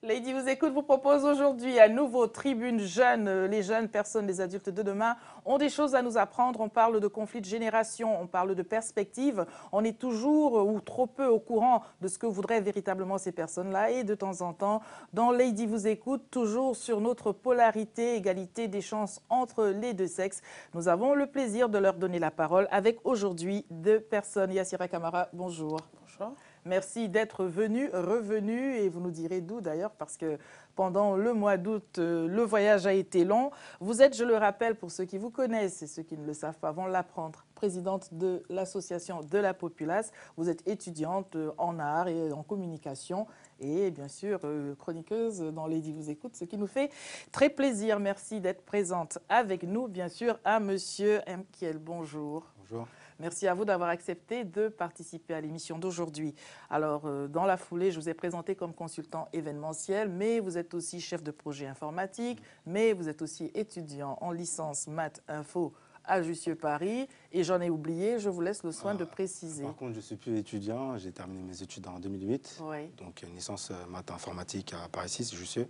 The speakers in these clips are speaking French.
Lady vous écoute vous propose aujourd'hui à nouveau Tribune Jeune. Les jeunes personnes, les adultes de demain ont des choses à nous apprendre. On parle de conflits de génération, on parle de perspectives. On est toujours ou trop peu au courant de ce que voudraient véritablement ces personnes-là. Et de temps en temps, dans Lady vous écoute, toujours sur notre polarité, égalité des chances entre les deux sexes, nous avons le plaisir de leur donner la parole avec aujourd'hui deux personnes. Yassira Kamara, bonjour. Bonjour. Merci d'être revenu, et vous nous direz d'où d'ailleurs, parce que pendant le mois d'août, le voyage a été long. Vous êtes, je le rappelle, pour ceux qui vous connaissent et ceux qui ne le savent pas vont l'apprendre, présidente de l'association de la populace. Vous êtes étudiante en art et en communication et bien sûr chroniqueuse dans Lady vous écoute, ce qui nous fait très plaisir. Merci d'être présente avec nous, bien sûr, à Monsieur Mkiel. Bonjour. Bonjour. Merci à vous d'avoir accepté de participer à l'émission d'aujourd'hui. Alors, dans la foulée, je vous ai présenté comme consultant événementiel, mais vous êtes aussi chef de projet informatique, mais vous êtes aussi étudiant en licence maths info à Jussieu Paris. Et j'en ai oublié, je vous laisse le soin de préciser. Par contre, je ne suis plus étudiant, j'ai terminé mes études en 2008, Oui. donc une licence maths informatique à Paris 6, Jussieu.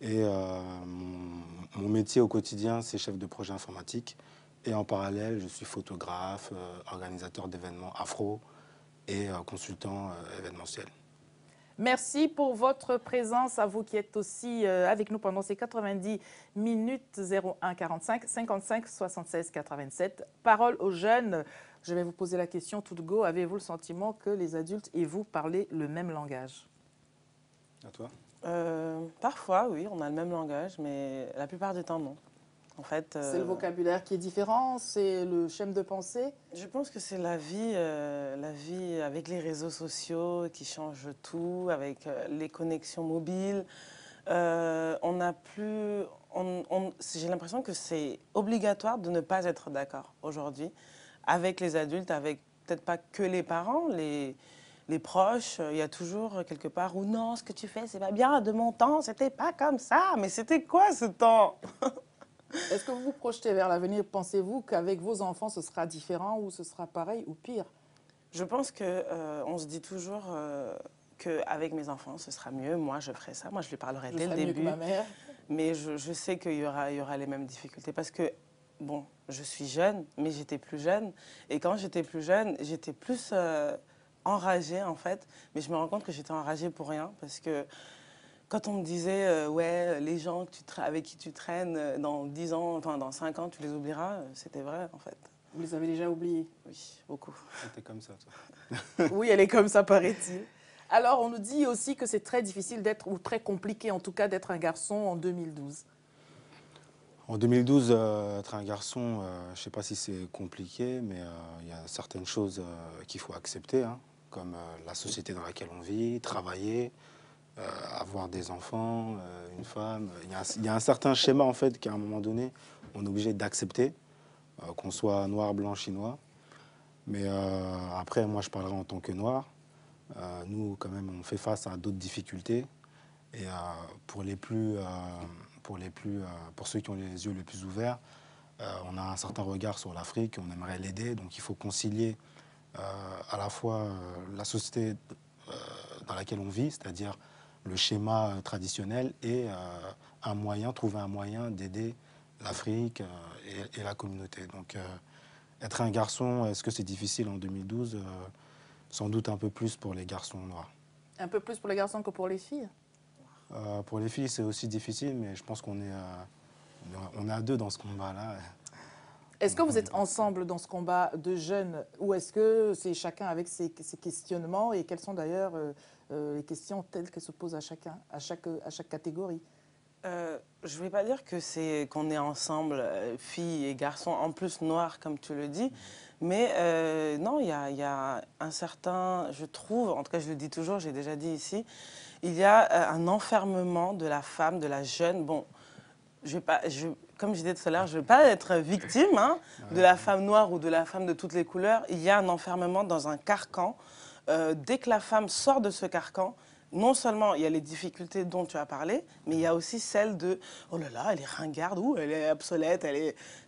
Et mon métier au quotidien, c'est chef de projet informatique. Et en parallèle, je suis photographe, organisateur d'événements afro et consultant événementiel. Merci pour votre présence, à vous qui êtes aussi avec nous pendant ces 90 minutes. 01 45 55 76 87. Parole aux jeunes. Je vais vous poser la question tout de go. Avez-vous le sentiment que les adultes et vous parlez le même langage? À toi? Parfois, oui, on a le même langage, mais la plupart du temps, non. En fait, c'est le vocabulaire qui est différent, c'est le schéma de pensée. Je pense que c'est la vie avec les réseaux sociaux qui change tout, avec les connexions mobiles. On n'a plus, j'ai l'impression que c'est obligatoire de ne pas être d'accord aujourd'hui avec les adultes, avec peut-être pas que les parents, les proches. Il y a toujours quelque part où non, ce que tu fais, c'est pas bien. De mon temps, c'était pas comme ça. Mais c'était quoi ce temps? Est-ce que vous vous projetez vers l'avenir? Pensez-vous qu'avec vos enfants, ce sera différent ou ce sera pareil ou pire? Je pense qu'on se dit toujours qu'avec mes enfants, ce sera mieux. Moi, je ferai ça. Moi, je lui parlerai dès le début. Mieux que ma mère. Mais je sais qu'il y aura les mêmes difficultés parce que, bon, je suis jeune, mais j'étais plus jeune. Et quand j'étais plus jeune, j'étais plus enragée, en fait. Mais je me rends compte que j'étais enragée pour rien parce que quand on me disait, ouais, les gens avec qui tu traînes dans 10 ans, enfin dans 5 ans, tu les oublieras, c'était vrai, en fait. Vous les avez déjà oubliés? Oui, beaucoup. T'es comme ça, toi. Oui, elle est comme ça, paraît-il. Alors, on nous dit aussi que c'est très difficile d'être, ou très compliqué en tout cas, d'être un garçon en 2012. En 2012, être un garçon, je ne sais pas si c'est compliqué, mais il y a certaines choses qu'il faut accepter, hein, comme la société dans laquelle on vit, travailler, avoir des enfants, une femme. Il y a un certain schéma, en fait, qu'à un moment donné, on est obligé d'accepter, qu'on soit noir, blanc, chinois. Mais après, moi, je parlerai en tant que noir. Nous, quand même, on fait face à d'autres difficultés. Et pour ceux qui ont les yeux les plus ouverts, on a un certain regard sur l'Afrique, on aimerait l'aider. Donc, il faut concilier à la fois la société dans laquelle on vit, c'est-à-dire le schéma traditionnel, et trouver un moyen d'aider l'Afrique et la communauté. Donc, être un garçon, est-ce que c'est difficile en 2012? Sans doute un peu plus pour les garçons noirs. Un peu plus pour les garçons que pour les filles? Pour les filles, c'est aussi difficile, mais je pense qu'on est à deux dans ce combat-là. Est-ce que vous êtes ensemble dans ce combat de jeunes, ou est-ce que c'est chacun avec ses questionnements, et quelles sont d'ailleurs les questions telles qu'elles se posent à chacun, à chaque catégorie? Je ne vais pas dire qu'on est ensemble, filles et garçons, en plus noirs, comme tu le dis. Mais non, il y a un certain, je trouve, en tout cas je le dis toujours, j'ai déjà dit ici, il y a un enfermement de la femme, de la jeune. Bon, comme je disais tout à l'heure, je ne veux pas être victime de la femme noire ou de la femme de toutes les couleurs. Il y a un enfermement dans un carcan. Dès que la femme sort de ce carcan, non seulement il y a les difficultés dont tu as parlé, mais il y a aussi celle de « oh là là, elle est ringarde, ou elle est obsolète ».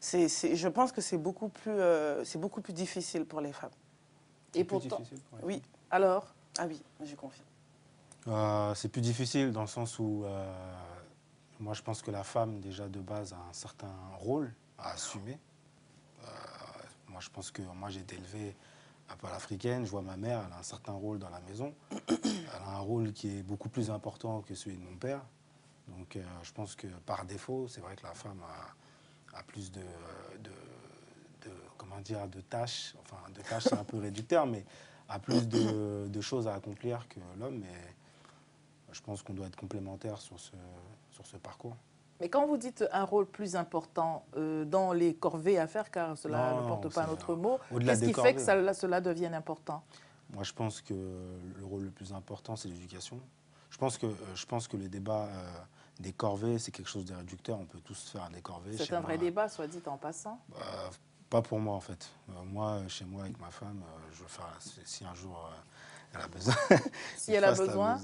Je pense que c'est beaucoup plus difficile pour les femmes. Et pourtant, oui. Alors? Ah oui, je confirme. C'est plus difficile dans le sens où moi je pense que la femme déjà de base a un certain rôle à assumer. Moi je pense que moi j'ai été élevé un peu à l'africaine, je vois ma mère, elle a un certain rôle dans la maison. Elle a un rôle qui est beaucoup plus important que celui de mon père. Donc je pense que par défaut, c'est vrai que la femme a plus comment dire, de tâches. Enfin, de tâches c'est un peu réducteur, mais a plus de choses à accomplir que l'homme. Mais je pense qu'on doit être complémentaires sur ce parcours. Mais quand vous dites un rôle plus important dans les corvées à faire, car cela ne porte pas un autre mot, qu'est-ce qui fait que cela devienne important? Moi, je pense que le rôle le plus important, c'est l'éducation. Je pense que les débats des corvées, c'est quelque chose de réducteur. On peut tous faire des corvées. C'est un vrai débat, soit dit en passant. Pas pour moi, en fait. Moi, chez moi, avec ma femme, je veux faire, si un jour elle a besoin. Si elle a besoin.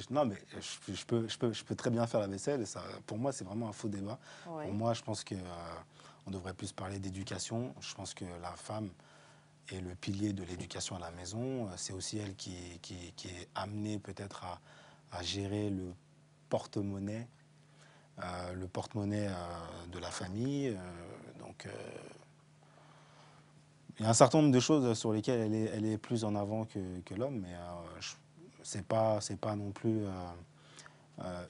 Non, mais je peux très bien faire la vaisselle. Et ça, pour moi, c'est vraiment un faux débat. Oui. Pour moi, je pense qu'on devrait plus parler d'éducation. Je pense que la femme est le pilier de l'éducation à la maison. C'est aussi elle qui est amenée peut-être à gérer le porte-monnaie de la famille. Donc, il y a un certain nombre de choses sur lesquelles elle est plus en avant que l'homme, mais c'est pas non plus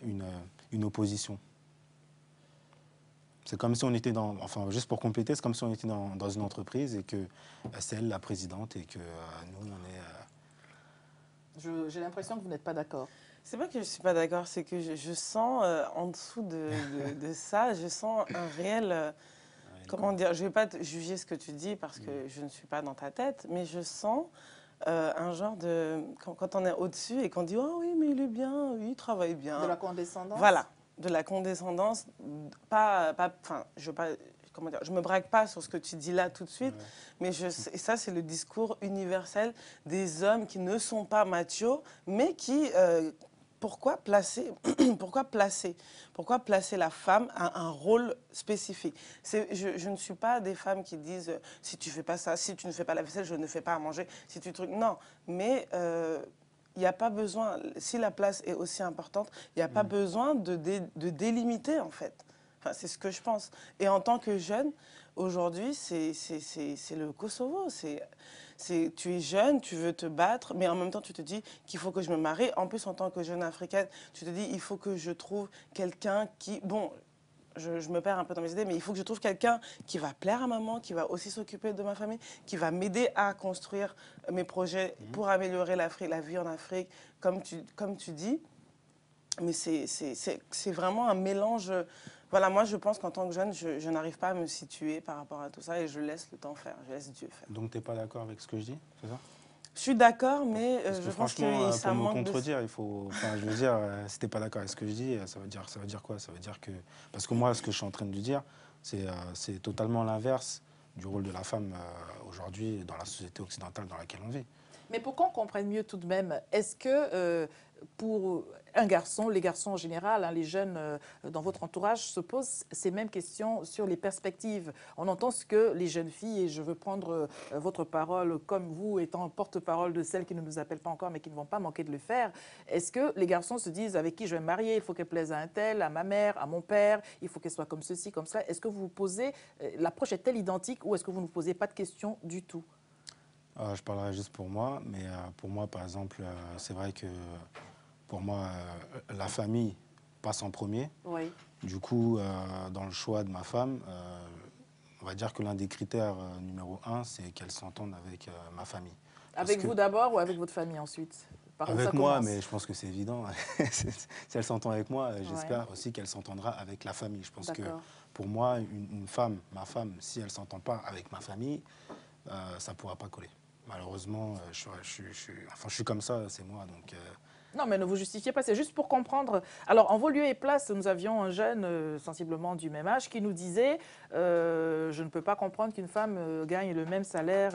une opposition. C'est comme si on était enfin juste pour compléter, c'est comme si on était dans une entreprise et que c'est elle la présidente et que nous on est... J'ai l'impression que vous n'êtes pas d'accord. C'est pas que je suis pas d'accord, c'est que je sens en dessous de ça, je sens un réel... comment dire, je vais pas te juger ce que tu dis parce que je ne suis pas dans ta tête, mais je sens un genre de... Quand on est au-dessus et qu'on dit « oh oui, mais il est bien, oui, il travaille bien ». De la condescendance. Voilà, de la condescendance. Enfin, comment dire, je me braque pas sur ce que tu dis là tout de suite, mais et ça, c'est le discours universel des hommes qui ne sont pas machos, mais qui... Pourquoi placer la femme à un rôle spécifique? Je ne suis pas des femmes qui disent si tu ne fais pas ça, si tu ne fais pas la vaisselle, je ne fais pas à manger, si tu trucs. Non, mais il n'y a pas besoin, si la place est aussi importante, il n'y a pas besoin de délimiter en fait. Enfin, c'est ce que je pense. Et en tant que jeune, aujourd'hui, c'est le Kosovo. Tu es jeune, tu veux te battre, mais en même temps, tu te dis qu'il faut que je me marie. En plus, en tant que jeune africaine, tu te dis il faut que je trouve quelqu'un qui... Bon, je me perds un peu dans mes idées, mais il faut que je trouve quelqu'un qui va plaire à maman, qui va aussi s'occuper de ma famille, qui va m'aider à construire mes projets pour améliorer la vie en Afrique, comme tu dis. Mais c'est vraiment un mélange... Voilà, moi, je pense qu'en tant que jeune, je n'arrive pas à me situer par rapport à tout ça et je laisse le temps faire, je laisse Dieu faire. Donc, tu n'es pas d'accord avec ce que je dis, c'est ça? Je suis d'accord, mais je pense que ça manque pour me contredire, il faut... Enfin, je veux dire, si tu n'es pas d'accord avec ce que je dis, ça veut dire quoi? Ça veut dire que... Parce que moi, ce que je suis en train de dire, c'est totalement l'inverse du rôle de la femme aujourd'hui dans la société occidentale dans laquelle on vit. Mais pour qu'on comprenne mieux tout de même, est-ce que pour un garçon, les garçons en général, les jeunes dans votre entourage se posent ces mêmes questions sur les perspectives? On entend ce que les jeunes filles, et je veux prendre votre parole comme vous étant porte-parole de celles qui ne nous appellent pas encore mais qui ne vont pas manquer de le faire. Est-ce que les garçons se disent avec qui je vais me marier, il faut qu'elle plaise à un tel, à ma mère, à mon père, il faut qu'elle soit comme ceci, comme ça? Est-ce que vous vous posez, l'approche est-elle identique ou est-ce que vous ne vous posez pas de questions du tout? Je parlerai juste pour moi, mais pour moi, par exemple, c'est vrai que pour moi, la famille passe en premier. Oui. Du coup, dans le choix de ma femme, on va dire que l'un des critères numéro 1, c'est qu'elle s'entende avec ma famille. Avec vous d'abord ou avec votre famille ensuite? Avec moi, mais je pense que c'est évident. Si elle s'entend avec moi, j'espère aussi qu'elle s'entendra avec la famille. Je pense que pour moi, une femme, ma femme, si elle ne s'entend pas avec ma famille, ça ne pourra pas coller. Malheureusement, je suis comme ça, c'est moi. Donc, Non, mais ne vous justifiez pas, c'est juste pour comprendre. Alors, en vos lieux et places, nous avions un jeune, sensiblement du même âge, qui nous disait je ne peux pas comprendre qu'une femme gagne le même salaire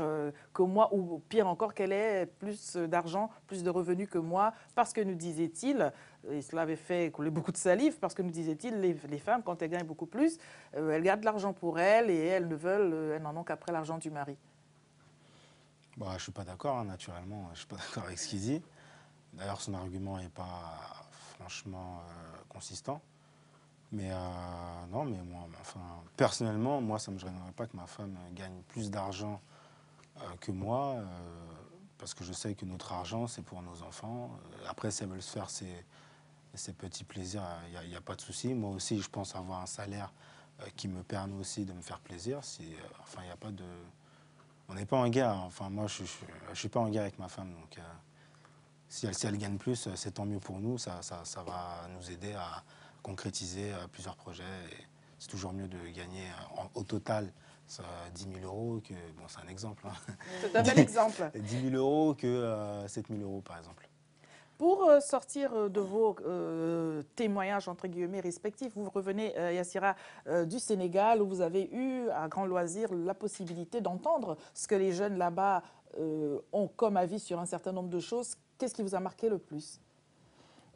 que moi, ou pire encore, qu'elle ait plus d'argent, plus de revenus que moi, parce que nous disait-il, et cela avait fait couler beaucoup de salive, parce que nous disait-il, les femmes, quand elles gagnent beaucoup plus, elles gardent de l'argent pour elles et elles ne veulent, elles n'en ont qu'après l'argent du mari. Bah, je ne suis pas d'accord, hein, naturellement. Je ne suis pas d'accord avec ce qu'il dit. D'ailleurs, son argument n'est pas franchement consistant. Mais non, mais moi, enfin, personnellement, moi, ça ne me gênerait pas que ma femme gagne plus d'argent que moi, parce que je sais que notre argent, c'est pour nos enfants. Après, si elle veut se faire ses petits plaisirs, il n'y a pas de souci. Moi aussi, je pense avoir un salaire qui me permet aussi de me faire plaisir. Enfin, il n'y a pas de... On n'est pas en guerre. Enfin, moi, je ne suis pas en guerre avec ma femme. Donc, si elle gagne plus, c'est tant mieux pour nous. Ça va nous aider à concrétiser plusieurs projets. C'est toujours mieux de gagner au total 10 000 euros que... Bon, c'est un exemple. Hein. C'est un bel exemple. 10 000 euros que 7 000 euros, par exemple. Pour sortir de vos témoignages, entre guillemets, respectifs, vous revenez, Yassira, du Sénégal, où vous avez eu, à grand loisir, la possibilité d'entendre ce que les jeunes là-bas ont comme avis sur un certain nombre de choses. Qu'est-ce qui vous a marqué le plus?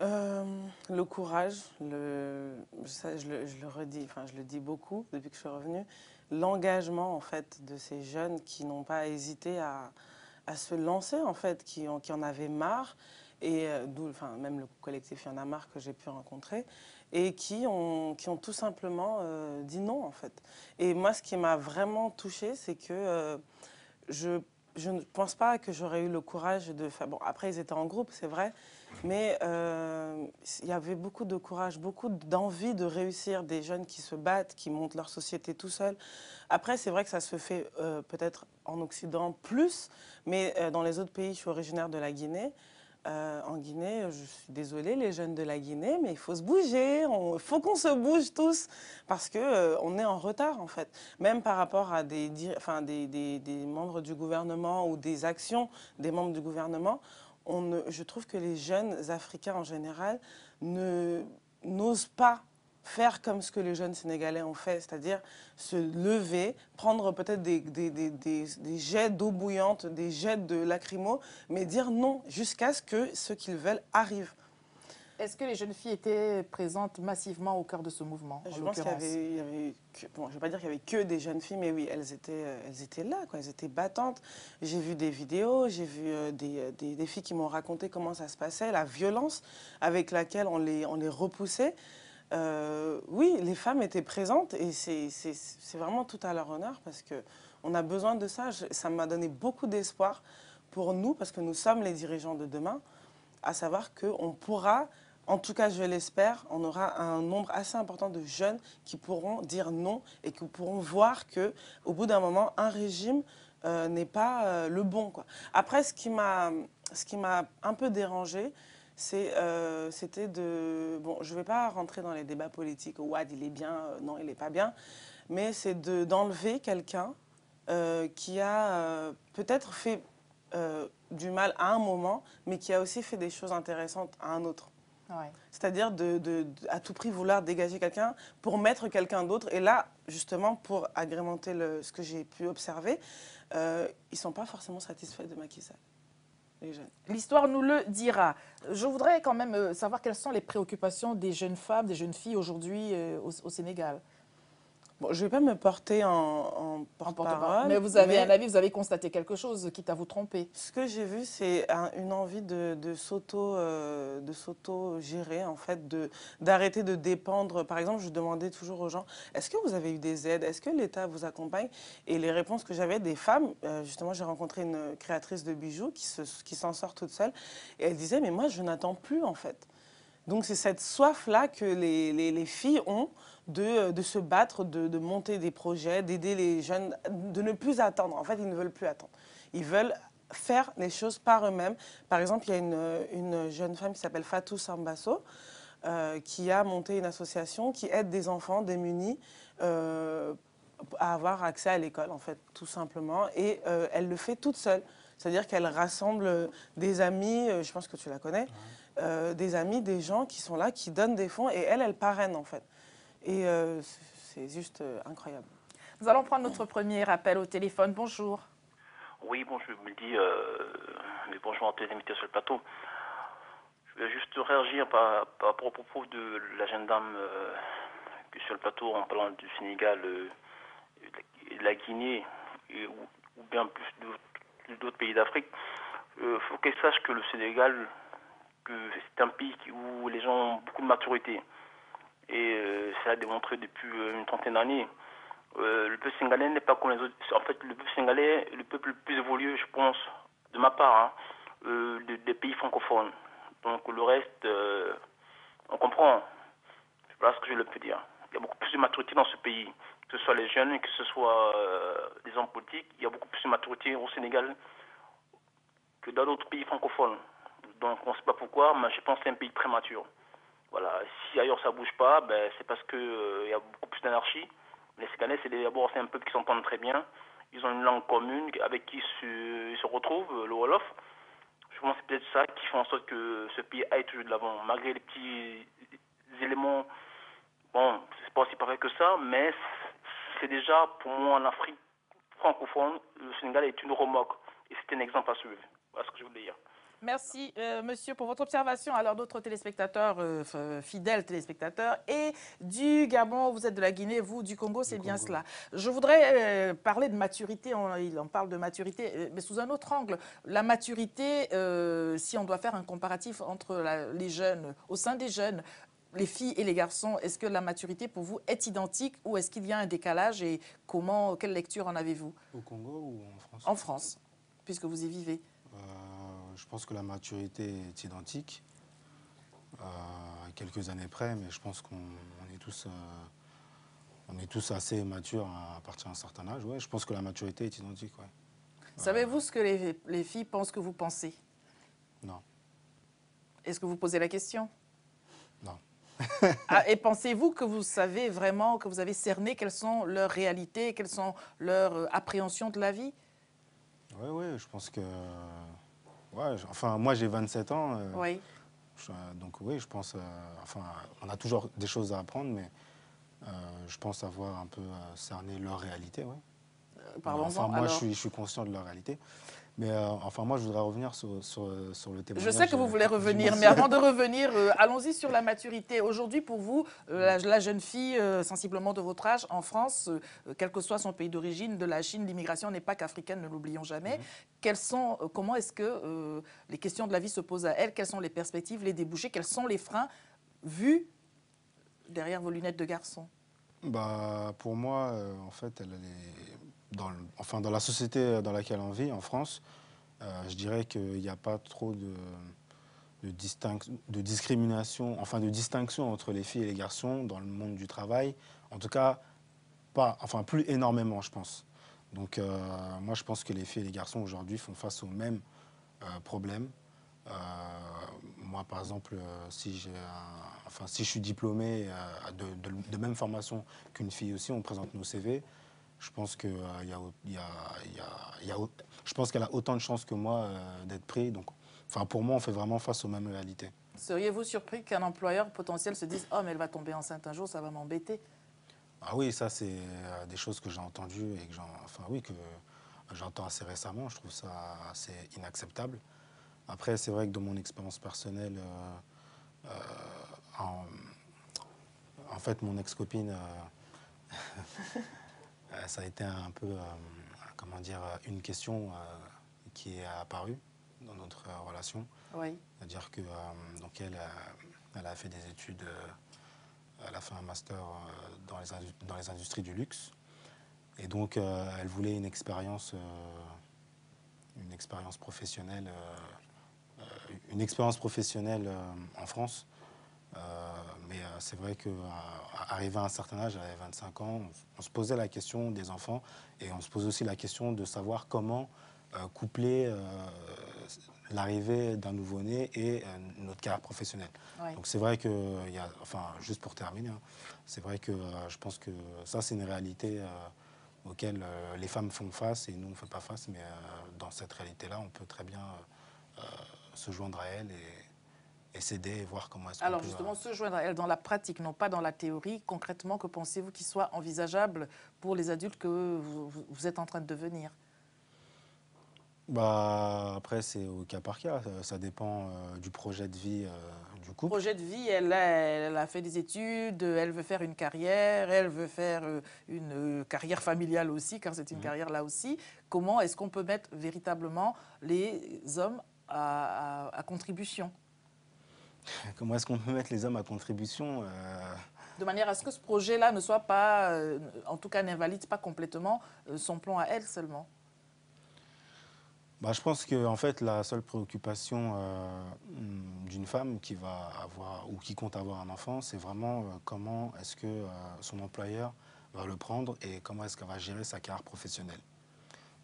Le courage, je le redis, enfin je le dis beaucoup depuis que je suis revenue, l'engagement en fait de ces jeunes qui n'ont pas hésité à se lancer en fait, qui en avaient marre, et d'où, enfin même le collectif Y en a marre que j'ai pu rencontrer, et qui ont tout simplement dit non en fait. Et moi ce qui m'a vraiment touchée, c'est que je ne pense pas que j'aurais eu le courage de faire... Bon, après, ils étaient en groupe, c'est vrai, mais il y avait beaucoup de courage, beaucoup d'envie de réussir, des jeunes qui se battent, qui montent leur société tout seuls. Après, c'est vrai que ça se fait peut-être en Occident plus, mais dans les autres pays, je suis originaire de la Guinée. En Guinée, je suis désolée, les jeunes de la Guinée, mais il faut se bouger, il faut qu'on se bouge tous, parce que on est en retard en fait. Même par rapport à des membres du gouvernement ou des actions des membres du gouvernement, je trouve que les jeunes Africains en général n'osent pas faire comme ce que les jeunes Sénégalais ont fait, c'est-à-dire se lever, prendre peut-être des jets d'eau bouillante, des jets de lacrymo, mais dire non jusqu'à ce que ce qu'ils veulent arrive. Est-ce que les jeunes filles étaient présentes massivement au cœur de ce mouvement? Je pense qu'il y avait bon, je ne vais pas dire qu'il y avait que des jeunes filles, mais oui, elles étaient là, quoi. Elles étaient battantes. J'ai vu des vidéos, j'ai vu des filles qui m'ont raconté comment ça se passait, la violence avec laquelle on les repoussait. Oui, les femmes étaient présentes et c'est vraiment tout à leur honneur parce qu'on a besoin de ça. Ça m'a donné beaucoup d'espoir pour nous parce que nous sommes les dirigeants de demain, à savoir qu'on pourra, en tout cas je l'espère, on aura un nombre assez important de jeunes qui pourront dire non et qui pourront voir qu'au bout d'un moment, un régime n'est pas le bon, quoi. Après, ce qui m'a un peu dérangée, c'était de... Bon, je ne vais pas rentrer dans les débats politiques, Ouad, il est bien, non, il n'est pas bien, mais c'est d'enlever quelqu'un qui a peut-être fait du mal à un moment, mais qui a aussi fait des choses intéressantes à un autre. Ouais. C'est-à-dire à tout prix vouloir dégager quelqu'un pour mettre quelqu'un d'autre. Et là, justement, pour agrémenter ce que j'ai pu observer, ils ne sont pas forcément satisfaits de Macky Sall. L'histoire nous le dira. Je voudrais quand même savoir quelles sont les préoccupations des jeunes femmes, des jeunes filles aujourd'hui au Sénégal. Bon, je ne vais pas me porter en porte-parole. Mais vous avez un avis, vous avez constaté quelque chose, quitte à vous tromper. Ce que j'ai vu, c'est une envie de s'auto-gérer, en fait, d'arrêter de dépendre. Par exemple, je demandais toujours aux gens, est-ce que vous avez eu des aides? Est-ce que l'État vous accompagne? Et les réponses que j'avais des femmes, justement, j'ai rencontré une créatrice de bijoux qui s'en sort toute seule. Et elle disait, mais moi, je n'attends plus, en fait. Donc, c'est cette soif-là que les filles ont de se battre, de monter des projets, d'aider les jeunes, de ne plus attendre. En fait, ils ne veulent plus attendre. Ils veulent faire les choses par eux-mêmes. Par exemple, il y a une jeune femme qui s'appelle Fatou Sambasso, qui a monté une association qui aide des enfants démunis à avoir accès à l'école, en fait, tout simplement. Et elle le fait toute seule. C'est-à-dire qu'elle rassemble des amis, je pense que tu la connais, des amis, des gens qui sont là, qui donnent des fonds, et elle parraine en fait. Et c'est juste incroyable. Nous allons prendre notre premier appel au téléphone. Bonjour. Oui, bon, je me dis, mais bonjour à tous les invités sur le plateau. Je vais juste réagir par rapport au propos de la jeune dame qui est sur le plateau en parlant du Sénégal et de la Guinée, ou bien plus d'autres pays d'Afrique. Il faut qu'elle sache que le Sénégal, que c'est un pays où les gens ont beaucoup de maturité. Et ça a démontré depuis une trentaine d'années. Le peuple sénégalais n'est pas comme les autres. En fait, le peuple sénégalais est le peuple le plus évolué, je pense, de ma part, des pays francophones. Donc le reste, on comprend. Voilà ce que je peux dire. Il y a beaucoup plus de maturité dans ce pays, que ce soit les jeunes, que ce soit les hommes politiques. Il y a beaucoup plus de maturité au Sénégal que dans d'autres pays francophones. Donc on ne sait pas pourquoi, mais je pense que c'est un pays très mature. Voilà. Si ailleurs ça ne bouge pas, ben, c'est parce qu'il y a beaucoup plus d'anarchie. Les Sénégalais, d'abord c'est un peuple qui s'entend très bien. Ils ont une langue commune avec qui ils se retrouvent, le Wolof. Je pense que c'est peut-être ça qui fait en sorte que ce pays aille toujours de l'avant, malgré les petits éléments. Bon, c'est pas aussi parfait que ça, mais c'est déjà, pour moi, en Afrique francophone, le Sénégal est une remorque. Et c'est un exemple à suivre. Voilà ce que je voulais dire. Merci, monsieur, pour votre observation. Alors, d'autres téléspectateurs, fidèles téléspectateurs, et du Gabon, vous êtes de la Guinée, vous, du Congo, c'est bien cela. Je voudrais parler de maturité, on parle de maturité, mais sous un autre angle. La maturité, si on doit faire un comparatif entre les jeunes, au sein des jeunes, les filles et les garçons, est-ce que la maturité pour vous est identique ou est-ce qu'il y a un décalage et quelle lecture en avez-vous? Au Congo ou en France? En France, puisque vous y vivez. Je pense que la maturité est identique, à quelques années près, mais je pense qu'on est tous assez matures à partir d'un certain âge. Ouais, je pense que la maturité est identique. Ouais. Savez-vous ce que les filles pensent que vous pensez? Non. Est-ce que vous posez la question? Non. Et pensez-vous que vous savez vraiment, que vous avez cerné quelles sont leurs réalités, quelles sont leurs appréhensions de la vie? Oui, je pense que... Ouais, enfin, moi, j'ai 27 ans. Oui. Donc oui, je pense... enfin, on a toujours des choses à apprendre, mais je pense avoir un peu cerné leur réalité, oui. Parlons-en. Enfin, moi, alors... je suis conscient de leur réalité. Mais enfin, moi, je voudrais revenir sur le témoignage. Je sais que vous voulez revenir, mais avant de revenir, allons-y sur la maturité. Aujourd'hui, pour vous, la jeune fille, sensiblement de votre âge, en France, quel que soit son pays d'origine, de la Chine, l'immigration n'est pas qu'africaine, ne l'oublions jamais. Comment est-ce que les questions de la vie se posent à elle? Quelles sont les perspectives, les débouchés? Quels sont les freins vus derrière vos lunettes de garçon? Bah, pour moi, en fait, elle est... Dans la société dans laquelle on vit, en France, je dirais qu'il n'y a pas trop de discrimination, enfin de distinction entre les filles et les garçons dans le monde du travail. En tout cas, plus énormément, je pense. Donc moi, je pense que les filles et les garçons aujourd'hui font face aux mêmes problèmes. Moi, par exemple, si je suis diplômé de même formation qu'une fille aussi, on présente nos CV. Je pense que je pense qu'elle a autant de chances que moi d'être pris. Donc, enfin, pour moi, on fait vraiment face aux mêmes réalités. Seriez-vous surpris qu'un employeur potentiel se dise « Oh, mais elle va tomber enceinte un jour, ça va m'embêter ». Ah oui, ça, c'est des choses que j'ai entendues et que j'entends assez récemment. Je trouve ça assez inacceptable. Après, c'est vrai que dans mon expérience personnelle, en fait, mon ex-copine... ça a été un peu, comment dire, une question qui est apparue dans notre relation. Oui. C'est-à-dire que donc elle a fait des études, elle a fait un master dans les industries du luxe. Et donc, elle voulait une expérience professionnelle, en France. Mais c'est vrai qu'arrivé à un certain âge, elle avait 25 ans, on se posait la question des enfants et on se pose aussi la question de savoir comment coupler l'arrivée d'un nouveau-né et notre carrière professionnelle. Ouais. Donc c'est vrai que, juste pour terminer, c'est vrai que je pense que ça c'est une réalité auxquelles les femmes font face et nous, on ne fait pas face. Mais dans cette réalité-là, on peut très bien se joindre à elles et s'aider et voir comment est-ce qu'on peut... Alors justement, se joindre à elles dans la pratique, non pas dans la théorie. Concrètement, que pensez-vous qu'il soit envisageable pour les adultes que vous êtes en train de devenir? Bah, après, c'est au cas par cas. Ça dépend du projet de vie du couple. Projet de vie, elle a fait des études, elle veut faire une carrière, elle veut faire une carrière familiale aussi, car c'est une carrière là aussi. Comment est-ce qu'on peut mettre véritablement les hommes à contribution? Comment est-ce qu'on peut mettre les hommes à contribution De manière à ce que ce projet-là ne soit pas, en tout cas n'invalide pas complètement son plan à elle seulement. Bah, je pense que en fait, la seule préoccupation d'une femme qui va avoir ou qui compte avoir un enfant, c'est vraiment comment est-ce que son employeur va le prendre et comment est-ce qu'elle va gérer sa carrière professionnelle.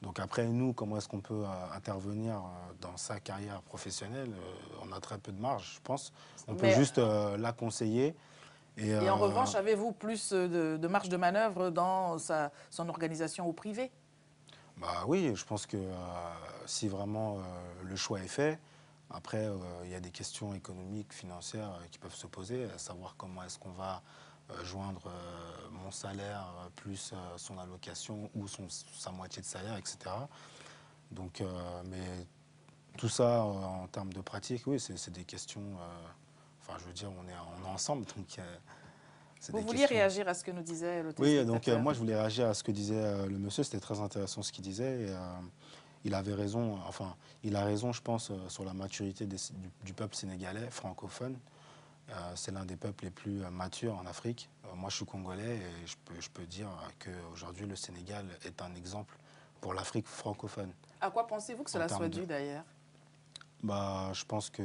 Donc après, nous, comment est-ce qu'on peut intervenir dans sa carrière professionnelle? On a très peu de marge, je pense. On peut juste la conseiller. Et en revanche, avez-vous plus de marge de manœuvre dans son organisation au privé? Bah oui, je pense que si vraiment le choix est fait, après, il y a des questions économiques, financières qui peuvent se poser, à savoir comment est-ce qu'on va joindre mon salaire plus son allocation ou sa moitié de salaire, etc. Donc, mais tout ça, en termes de pratique, oui, c'est des questions... enfin, je veux dire, on est ensemble, donc... Vous vouliez réagir à ce que nous disait le téléspectateur? Oui, donc moi je voulais réagir à ce que disait le monsieur, c'était très intéressant ce qu'il disait. Et, il avait raison, enfin, il a raison, je pense, sur la maturité du peuple sénégalais francophone. C'est l'un des peuples les plus matures en Afrique. Moi je suis congolais et je peux dire qu'aujourd'hui le Sénégal est un exemple pour l'Afrique francophone. À quoi pensez-vous que cela soit dû d'ailleurs? Bah, je pense que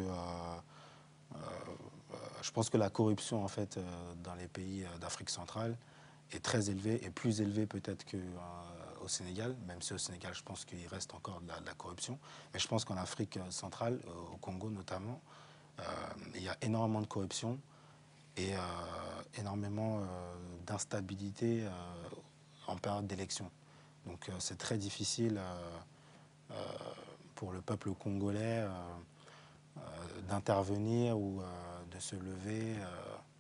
la corruption en fait, dans les pays d'Afrique centrale est très élevée et plus élevée peut-être qu'au Sénégal, même si au Sénégal je pense qu'il reste encore de la corruption. Mais je pense qu'en Afrique centrale, au Congo notamment, il y a énormément de corruption et énormément d'instabilité en période d'élection. Donc c'est très difficile pour le peuple congolais d'intervenir ou de se lever.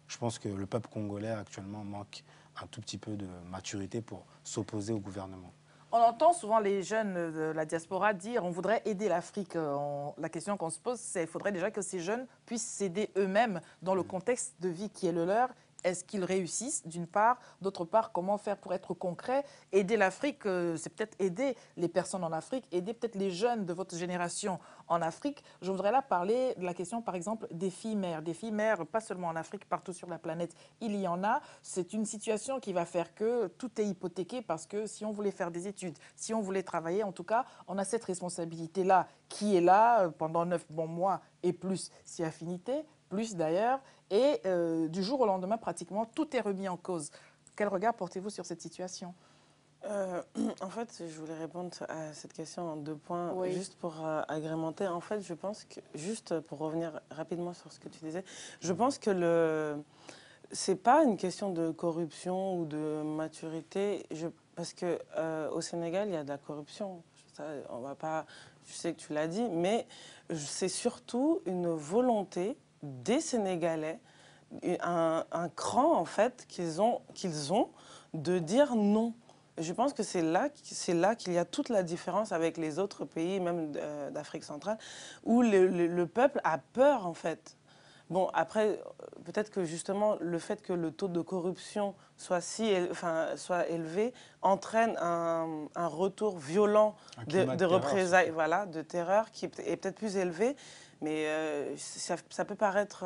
Je pense que le peuple congolais actuellement manque un tout petit peu de maturité pour s'opposer au gouvernement. On entend souvent les jeunes de la diaspora dire on voudrait aider l'Afrique. La question qu'on se pose, c'est qu'il faudrait déjà que ces jeunes puissent s'aider eux-mêmes dans le contexte de vie qui est le leur. Est-ce qu'ils réussissent, d'une part? D'autre part, comment faire pour être concret? Aider l'Afrique, c'est peut-être aider les personnes en Afrique, aider peut-être les jeunes de votre génération en Afrique. Je voudrais là parler de la question, par exemple, des filles mères. Des filles mères, pas seulement en Afrique, partout sur la planète, il y en a. C'est une situation qui va faire que tout est hypothéqué parce que si on voulait faire des études, si on voulait travailler, en tout cas, on a cette responsabilité-là qui est là pendant 9 bons mois et plus, si affinité, plus d'ailleurs. Et du jour au lendemain, pratiquement, tout est remis en cause. Quel regard portez-vous sur cette situation? En fait, je voulais répondre à cette question en 2 points, Oui. juste pour agrémenter. En fait, je pense que, juste pour revenir rapidement sur ce que tu disais, je pense que c'est pas une question de corruption ou de maturité, parce que au Sénégal, il y a de la corruption. Ça, on va pas, je sais que tu l'as dit, mais c'est surtout une volonté des Sénégalais, un cran en fait qu'ils ont de dire non. Je pense que c'est là qu'il y a toute la différence avec les autres pays, même d'Afrique centrale, où le peuple a peur en fait. Bon, après, peut-être que justement, le fait que le taux de corruption soit soit élevé entraîne un retour violent de représailles, voilà, de terreur qui est peut-être plus élevé. Mais ça peut paraître,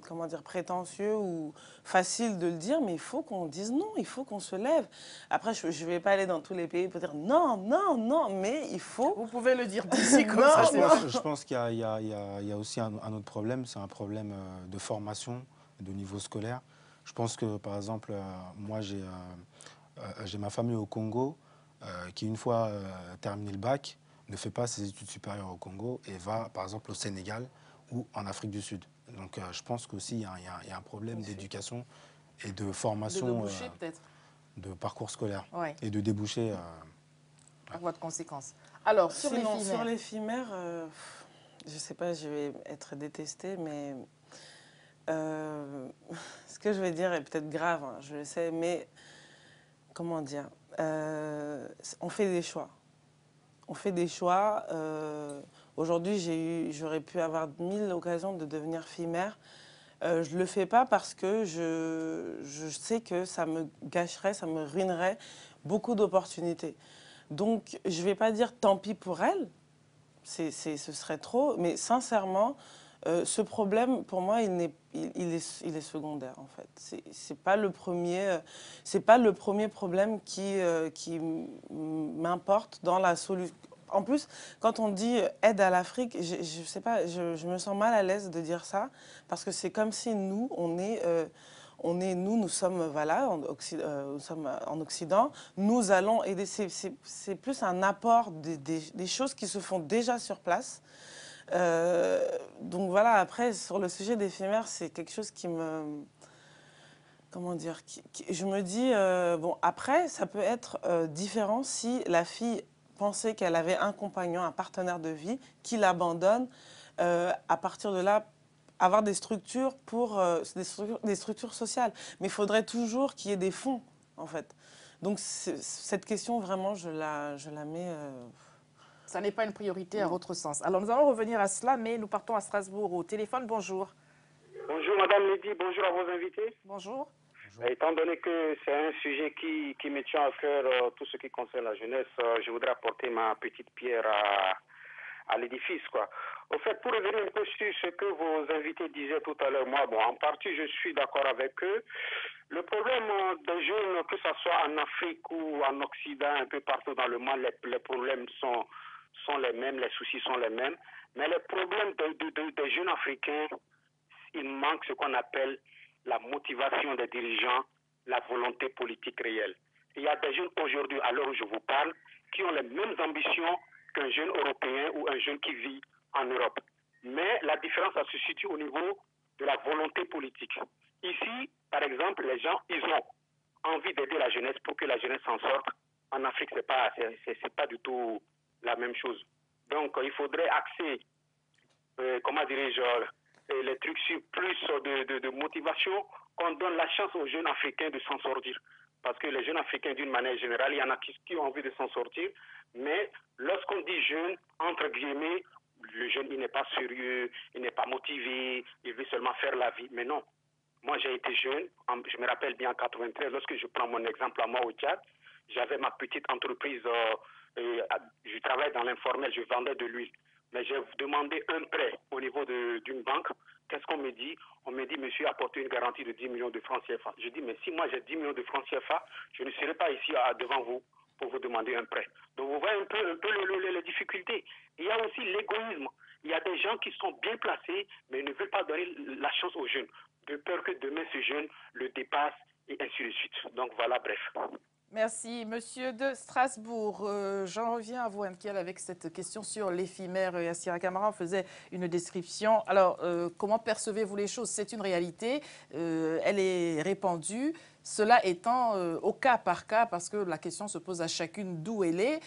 comment dire, prétentieux ou facile de le dire, mais il faut qu'on dise non, il faut qu'on se lève. Après, je ne vais pas aller dans tous les pays pour dire non, non, non, mais il faut... Vous pouvez le dire d'ici comme Non, ça. Je pense qu'il y a aussi un autre problème, c'est un problème de formation, de niveau scolaire. Je pense que, par exemple, moi, j'ai ma famille au Congo qui, une fois terminé le bac, ne fait pas ses études supérieures au Congo et va, par exemple, au Sénégal ou en Afrique du Sud. Donc, je pense qu'aussi, il y a un problème d'éducation et de formation. De déboucher, peut-être. de parcours scolaire Ouais. et de déboucher. Par voie de conséquence. Alors, sur Sinon, les sur FIMR, les FIMR, je ne sais pas, je vais être détestée, mais ce que je vais dire est peut-être grave, hein, je le sais, mais comment dire, on fait des choix. On fait des choix. Aujourd'hui, j'aurais pu avoir 1000 occasions de devenir FIMR. Je ne le fais pas parce que je sais que ça me gâcherait, ça me ruinerait beaucoup d'opportunités. Donc, je ne vais pas dire tant pis pour elle, ce serait trop, mais sincèrement, ce problème, pour moi, il est secondaire, en fait. C'est pas le premier problème qui m'importe dans la solution. En plus, quand on dit aide à l'Afrique, je sais pas, je me sens mal à l'aise de dire ça, parce que c'est comme si nous, nous sommes, voilà, nous sommes en Occident, nous allons aider. C'est plus un apport des choses qui se font déjà sur place. Donc voilà, après, sur le sujet des FIMR, c'est quelque chose qui me... Comment dire, je me dis, bon, après, ça peut être différent si la fille pensait qu'elle avait un compagnon, un partenaire de vie, qui l'abandonne. À partir de là, avoir des structures des structures sociales. Mais il faudrait toujours qu'il y ait des fonds, en fait. Donc cette question, vraiment, je la mets... ça n'est pas une priorité à Non. votre sens. Alors, nous allons revenir à cela, mais nous partons à Strasbourg au téléphone. Bonjour. Bonjour Madame Lydie, bonjour à vos invités. Bonjour. Étant donné que c'est un sujet qui me tient à cœur, tout ce qui concerne la jeunesse, je voudrais apporter ma petite pierre à l'édifice, quoi. Au fait, pour revenir un peu sur ce que vos invités disaient tout à l'heure, moi, bon, en partie, je suis d'accord avec eux. Le problème des jeunes, que ce soit en Afrique ou en Occident, un peu partout dans le monde, les problèmes sont les mêmes, les soucis sont les mêmes. Mais les problèmes des jeunes Africains, il manque ce qu'on appelle la motivation des dirigeants, la volonté politique réelle. Il y a des jeunes aujourd'hui, à l'heure où je vous parle, qui ont les mêmes ambitions qu'un jeune Européen ou un jeune qui vit en Europe. Mais la différence, ça se situe au niveau de la volonté politique. Ici, par exemple, les gens, ils ont envie d'aider la jeunesse pour que la jeunesse s'en sorte. En Afrique, c'est pas du tout la même chose. Donc, il faudrait axer, comment dirais-je, les trucs sur plus de motivation, qu'on donne la chance aux jeunes Africains de s'en sortir. Parce que les jeunes Africains, d'une manière générale, il y en a qui ont envie de s'en sortir. Mais lorsqu'on dit jeune, entre guillemets, le jeune, il n'est pas sérieux, il n'est pas motivé, il veut seulement faire la vie. Mais non. Moi, j'ai été jeune, je me rappelle bien en 93, lorsque je prends mon exemple à moi au Tchad, j'avais ma petite entreprise, je travaillais dans l'informel, je vendais de l'huile. Mais j'ai demandé un prêt au niveau d'une banque. Qu'est-ce qu'on me dit? On me dit, monsieur, apportez une garantie de 10 millions de francs CFA. Je dis, mais si moi j'ai 10 millions de francs CFA, je ne serai pas ici devant vous pour vous demander un prêt. Donc vous voyez un peu les difficultés. Il y a aussi l'égoïsme. Il y a des gens qui sont bien placés, mais ils ne veulent pas donner la chance aux jeunes, de peur que demain ce jeune le dépasse et ainsi de suite. Donc voilà, bref. Merci, monsieur de Strasbourg. J'en reviens à vous, Mkiel, avec cette question sur l'éphémère. Yassira Kamara faisait une description. Alors, comment percevez-vous les choses? C'est une réalité, elle est répandue. Cela étant au cas par cas, parce que la question se pose à chacune d'où elle est.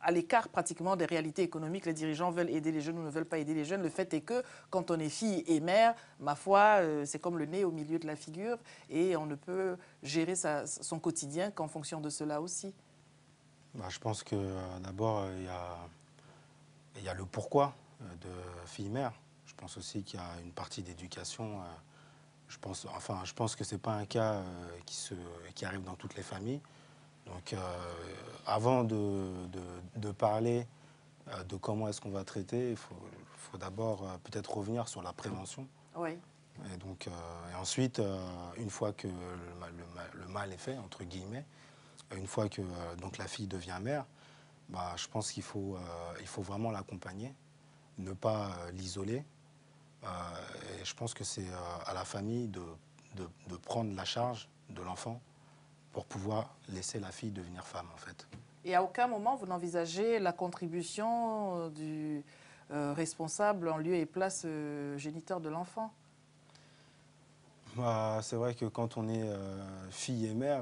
À l'écart pratiquement des réalités économiques, les dirigeants veulent aider les jeunes ou ne veulent pas aider les jeunes. Le fait est que quand on est fille et mère, ma foi, c'est comme le nez au milieu de la figure et on ne peut gérer son quotidien qu'en fonction de cela aussi. Bah, je pense que d'abord, il y a le pourquoi de fille-mère. Je pense aussi qu'il y a une partie d'éducation. Je pense que ce n'est pas un cas qui arrive dans toutes les familles. Donc, avant de parler de comment est-ce qu'on va traiter, il faut d'abord peut-être revenir sur la prévention. Oui. Et donc, et ensuite, une fois que le mal est fait, entre guillemets, une fois que donc la fille devient mère, bah, je pense qu'il faut vraiment l'accompagner, ne pas l'isoler. Et je pense que c'est à la famille de prendre la charge de l'enfant pour pouvoir laisser la fille devenir femme, en fait. Et à aucun moment, vous n'envisagez la contribution du responsable en lieu et place géniteur de l'enfant? Bah, c'est vrai que quand on est fille et mère,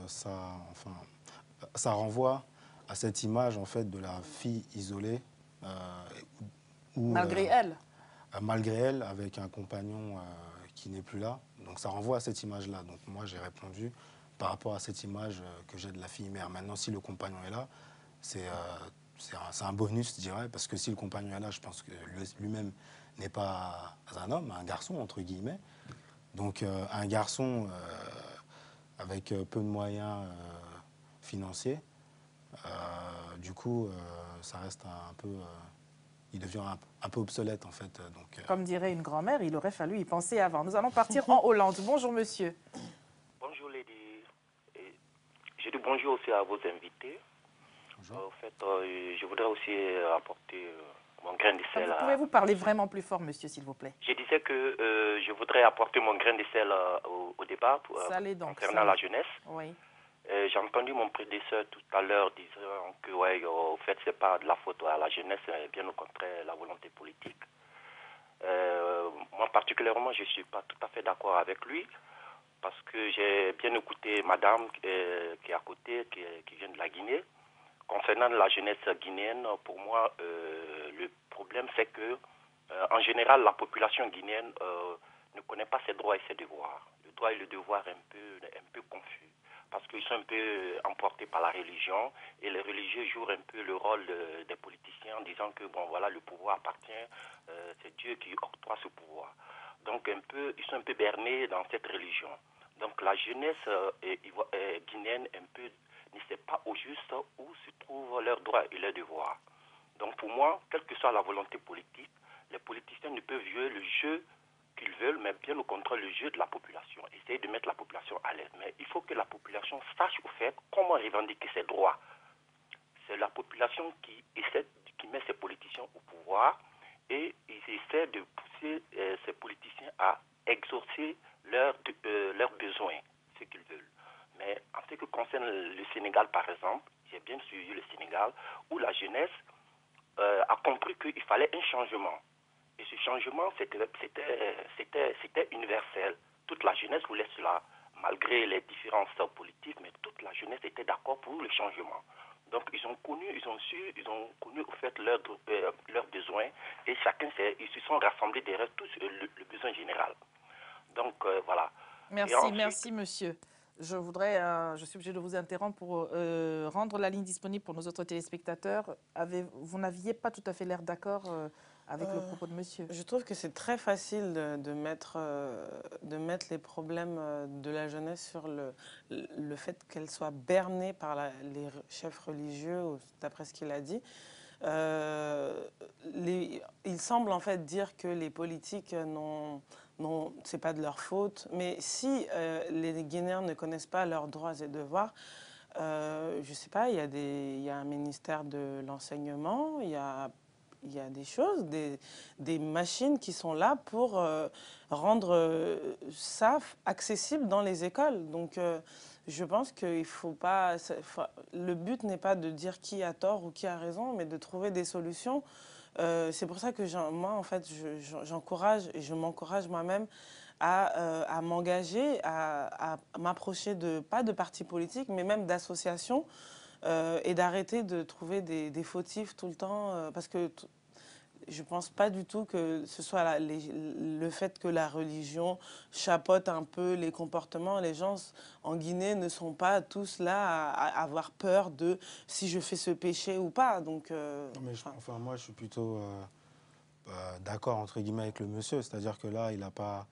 ça renvoie à cette image en fait de la fille isolée, euh, Malgré elle. malgré elle, avec un compagnon qui n'est plus là. Donc ça renvoie à cette image-là. Donc moi j'ai répondu par rapport à cette image que j'ai de la fille mère. Maintenant, si le compagnon est là, c'est un bonus, je dirais, parce que si le compagnon est là, je pense que lui-même n'est pas un homme, un garçon, entre guillemets. Donc un garçon avec peu de moyens financiers, du coup, ça reste un peu... il devient un peu obsolète, en fait. Donc, Comme dirait une grand-mère, il aurait fallu y penser avant. Nous allons partir en Hollande. Bonjour, monsieur. Bonjour, Lady. Et je dis bonjour aussi à vos invités. bonjour. En fait, je voudrais aussi apporter mon grain de sel. Pouvez-vous parler vraiment plus fort, monsieur, s'il vous plaît? Je disais que je voudrais apporter mon grain de sel au débat concernant la jeunesse. Oui. J'ai entendu mon prédécesseur tout à l'heure disant que, ouais, au fait, c'est pas de la faute à la jeunesse, bien au contraire, la volonté politique. Moi, particulièrement, je ne suis pas tout à fait d'accord avec lui, parce que j'ai bien écouté madame qui est à côté, qui vient de la Guinée. Concernant la jeunesse guinéenne, pour moi, le problème, c'est que, en général, la population guinéenne ne connaît pas ses droits et ses devoirs. Le droit et le devoir un peu confus, parce qu'ils sont un peu emportés par la religion, et les religieux jouent un peu le rôle des politiciens en disant que, bon, voilà, le pouvoir appartient, c'est Dieu qui octroie ce pouvoir. Donc, ils sont un peu bernés dans cette religion. Donc, la jeunesse guinéenne ne sait pas au juste où se trouvent leurs droits et leurs devoirs. Donc, pour moi, quelle que soit la volonté politique, les politiciens ne peuvent jouer le jeu qu'ils veulent, mais bien au contraire le jeu de la population. Essayer de mettre la population à l'aise. Mais il faut que la population sache au fait comment revendiquer ses droits. C'est la population qui met ses politiciens au pouvoir, et ils essaient de pousser ces politiciens à exaucer leurs besoins, ce qu'ils veulent. Mais en ce qui concerne le Sénégal, par exemple, j'ai bien suivi le Sénégal, où la jeunesse a compris qu'il fallait un changement. Et ce changement, c'était universel. Toute la jeunesse voulait cela, malgré les différences politiques, mais toute la jeunesse était d'accord pour le changement. Donc ils ont connu au fait leurs besoins, et ils se sont rassemblés derrière tous le besoin général. Donc voilà. Merci, merci monsieur. Je suis obligée de vous interrompre pour rendre la ligne disponible pour nos autres téléspectateurs. Vous n'aviez pas tout à fait l'air d'accord avec le propos de monsieur. Je trouve que c'est très facile de mettre les problèmes de la jeunesse sur le fait qu'elle soit bernée par les chefs religieux, d'après ce qu'il a dit. Il semble en fait dire que les politiques c'est pas de leur faute, mais si les Guinéens ne connaissent pas leurs droits et devoirs, je sais pas, il y a un ministère de l'enseignement, il y a des choses, des machines qui sont là pour rendre ça accessible dans les écoles. Donc, je pense qu'il faut pas... Le but n'est pas de dire qui a tort ou qui a raison, mais de trouver des solutions. C'est pour ça que moi, en fait, j'encourage et je m'encourage moi-même à m'engager, à m'approcher pas de partis politiques, mais même d'associations, et d'arrêter de trouver des fautifs tout le temps, parce que je ne pense pas du tout que ce soit le fait que la religion chapeaute un peu les comportements. Les gens en Guinée ne sont pas tous là à avoir peur de si je fais ce péché ou pas. Donc, moi, je suis plutôt d'accord, entre guillemets, avec le monsieur. C'est-à-dire que là, il n'a pas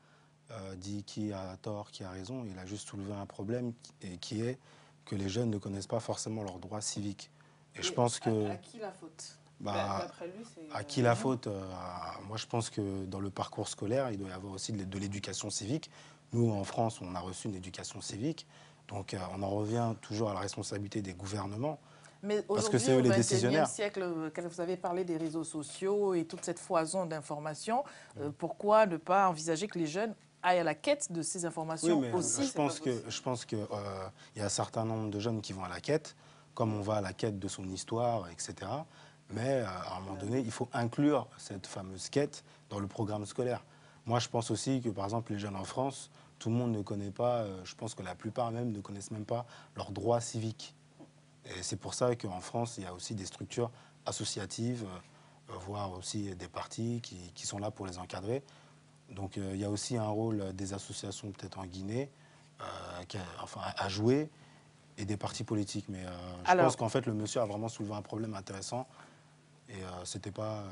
dit qui a tort, qui a raison. Il a juste soulevé un problème qui est que les jeunes ne connaissent pas forcément leurs droits civiques. Et je pense que... À qui la faute? d'après lui, à qui la faute? Moi, je pense que dans le parcours scolaire, il doit y avoir aussi de l'éducation civique. Nous, en France, on a reçu une éducation civique. Donc, on en revient toujours à la responsabilité des gouvernements. Mais parce que c'est eux les décisionnaires. Au XXIe siècle, quand vous avez parlé des réseaux sociaux et toute cette foison d'informations, pourquoi ne pas envisager que les jeunes aillent à la quête de ces informations aussi? Je pense qu'il y a un certain nombre de jeunes qui vont à la quête, comme on va à la quête de son histoire, etc. Mais à un moment donné, il faut inclure cette fameuse quête dans le programme scolaire. Moi, je pense aussi que, par exemple, les jeunes en France, tout le monde ne connaît pas, je pense que la plupart même ne connaissent même pas leurs droits civiques. Et c'est pour ça qu'en France, il y a aussi des structures associatives, voire aussi des partis qui sont là pour les encadrer. Donc il y a aussi un rôle des associations peut-être en Guinée à jouer et des partis politiques. Mais je pense qu'en fait le monsieur a vraiment soulevé un problème intéressant et c'était pas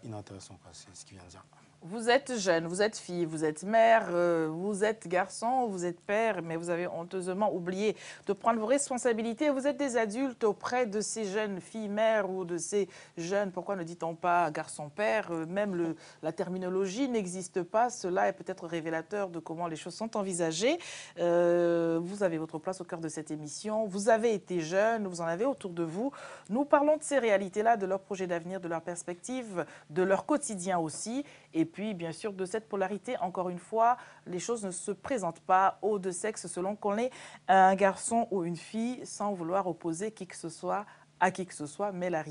inintéressant, quoi, c'est ce qu'il vient de dire. Vous êtes jeune, vous êtes fille, vous êtes mère, vous êtes garçon, vous êtes père, mais vous avez honteusement oublié de prendre vos responsabilités. Vous êtes des adultes auprès de ces jeunes filles mères ou de ces jeunes, pourquoi ne dit-on pas garçon-père? Même la terminologie n'existe pas. Cela est peut-être révélateur de comment les choses sont envisagées. Vous avez votre place au cœur de cette émission. Vous avez été jeune, vous en avez autour de vous. Nous parlons de ces réalités-là, de leurs projets d'avenir, de leurs perspectives, de leur quotidien aussi. Et puis, bien sûr, de cette polarité, encore une fois, les choses ne se présentent pas aux deux sexes selon qu'on est un garçon ou une fille, sans vouloir opposer qui que ce soit à qui que ce soit, mais la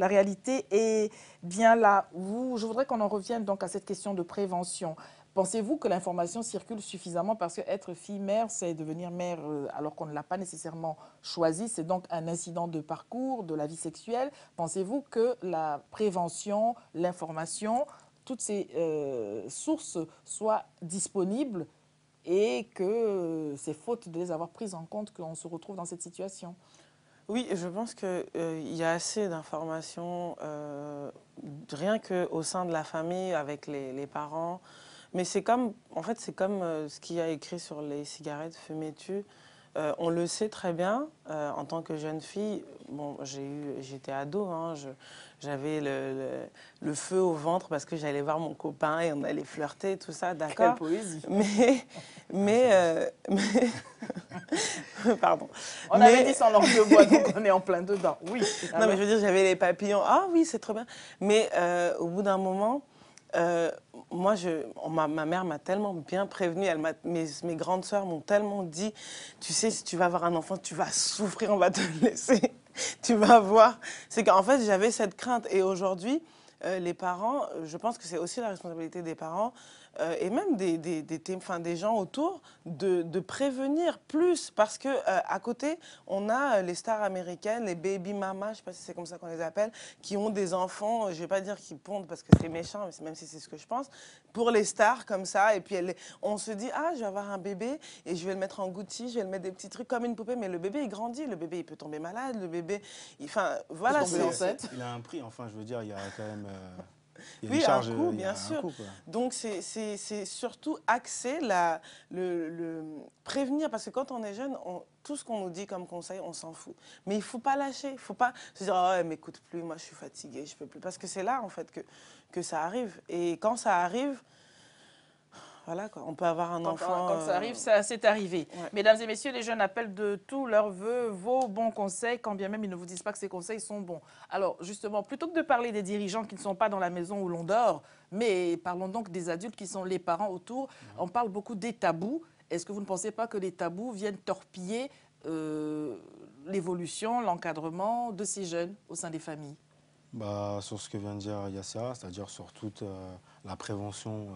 réalité est bien là. Je voudrais qu'on en revienne donc à cette question de prévention. Pensez-vous que l'information circule suffisamment parce qu'être fille-mère, c'est devenir mère alors qu'on ne l'a pas nécessairement choisi, c'est donc un incident de parcours, de la vie sexuelle. Pensez-vous que la prévention, l'information, toutes ces sources soient disponibles et que c'est faute de les avoir prises en compte qu'on se retrouve dans cette situation? Oui, je pense qu'il y a assez d'informations, rien qu'au sein de la famille, avec les parents. Mais c'est comme, en fait, c'est comme ce qu'il y a écrit sur les cigarettes, fumez-tu. On le sait très bien, en tant que jeune fille, bon, j'étais ado, hein, j'avais le feu au ventre parce que j'allais voir mon copain et on allait flirter, tout ça, d'accord. Quelle poésie. Mais pardon. On avait dit sans langue de bois, donc on est en plein dedans, oui. Non, mais je veux dire, j'avais les papillons, ah oui, c'est trop bien. Mais au bout d'un moment, moi, ma mère m'a tellement bien prévenue, mes grandes sœurs m'ont tellement dit, tu sais, si tu vas avoir un enfant, tu vas souffrir, on va te laisser, tu vas voir. C'est qu'en fait, j'avais cette crainte. Et aujourd'hui, les parents, je pense que c'est aussi la responsabilité des parents et même des gens autour de prévenir plus parce que à côté, on a les stars américaines, les baby mamas, je ne sais pas si c'est comme ça qu'on les appelle, qui ont des enfants, je ne vais pas dire qu'ils pondent parce que c'est méchant, même si c'est ce que je pense, pour les stars comme ça. Et puis on se dit, ah, je vais avoir un bébé et je vais le mettre en Gucci, je vais le mettre des petits trucs comme une poupée, mais le bébé, il grandit, le bébé, il peut tomber malade, le bébé, enfin, voilà. Il a un prix, enfin, je veux dire, il y a quand même... il y a oui, une charge, un coût, bien sûr. Donc, c'est surtout axer le prévenir, parce que quand on est jeune, tout ce qu'on nous dit comme conseil, on s'en fout. Mais il ne faut pas lâcher, il ne faut pas se dire « Oh, elle m'écoute plus, moi je suis fatiguée, je ne peux plus ». Parce que c'est là, en fait, que ça arrive. Et quand ça arrive, voilà, quoi. On peut avoir un enfant... Quand ça arrive, ça c'est arrivé. Ouais. Mesdames et messieurs, les jeunes appellent de tous leurs voeux vos bons conseils, quand bien même ils ne vous disent pas que ces conseils sont bons. Alors, justement, plutôt que de parler des dirigeants qui ne sont pas dans la maison où l'on dort, mais parlons donc des adultes qui sont les parents autour, on parle beaucoup des tabous. Est-ce que vous ne pensez pas que les tabous viennent torpiller l'évolution, l'encadrement de ces jeunes au sein des familles? Sur ce que vient de dire Yassia, c'est-à-dire sur toute la prévention,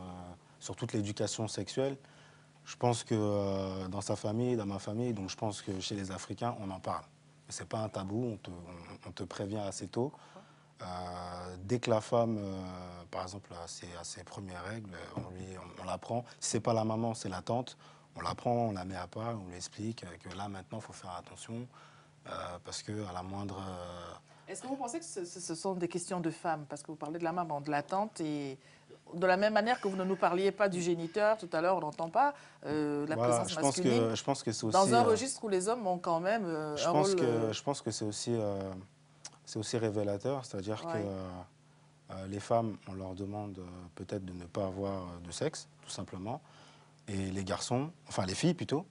sur toute l'éducation sexuelle, je pense que dans sa famille, dans ma famille, donc je pense que chez les Africains, on en parle. Ce n'est pas un tabou, on te prévient assez tôt. Dès que la femme, par exemple, a ses premières règles, on l'apprend. Si ce n'est pas la maman, c'est la tante. On l'apprend, on la met à part, on lui explique que là, maintenant, il faut faire attention parce qu'à la moindre... Est-ce que vous pensez que ce sont des questions de femmes? Parce que vous parlez de la maman, de la tante, et de la même manière que vous ne nous parliez pas du géniteur, tout à l'heure, on n'entend pas la présence masculine. Je pense que c'est aussi... Dans un registre où les hommes ont quand même un rôle... Je pense que c'est aussi révélateur, c'est-à-dire que les femmes, on leur demande peut-être de ne pas avoir de sexe, tout simplement, et les garçons, enfin les filles plutôt,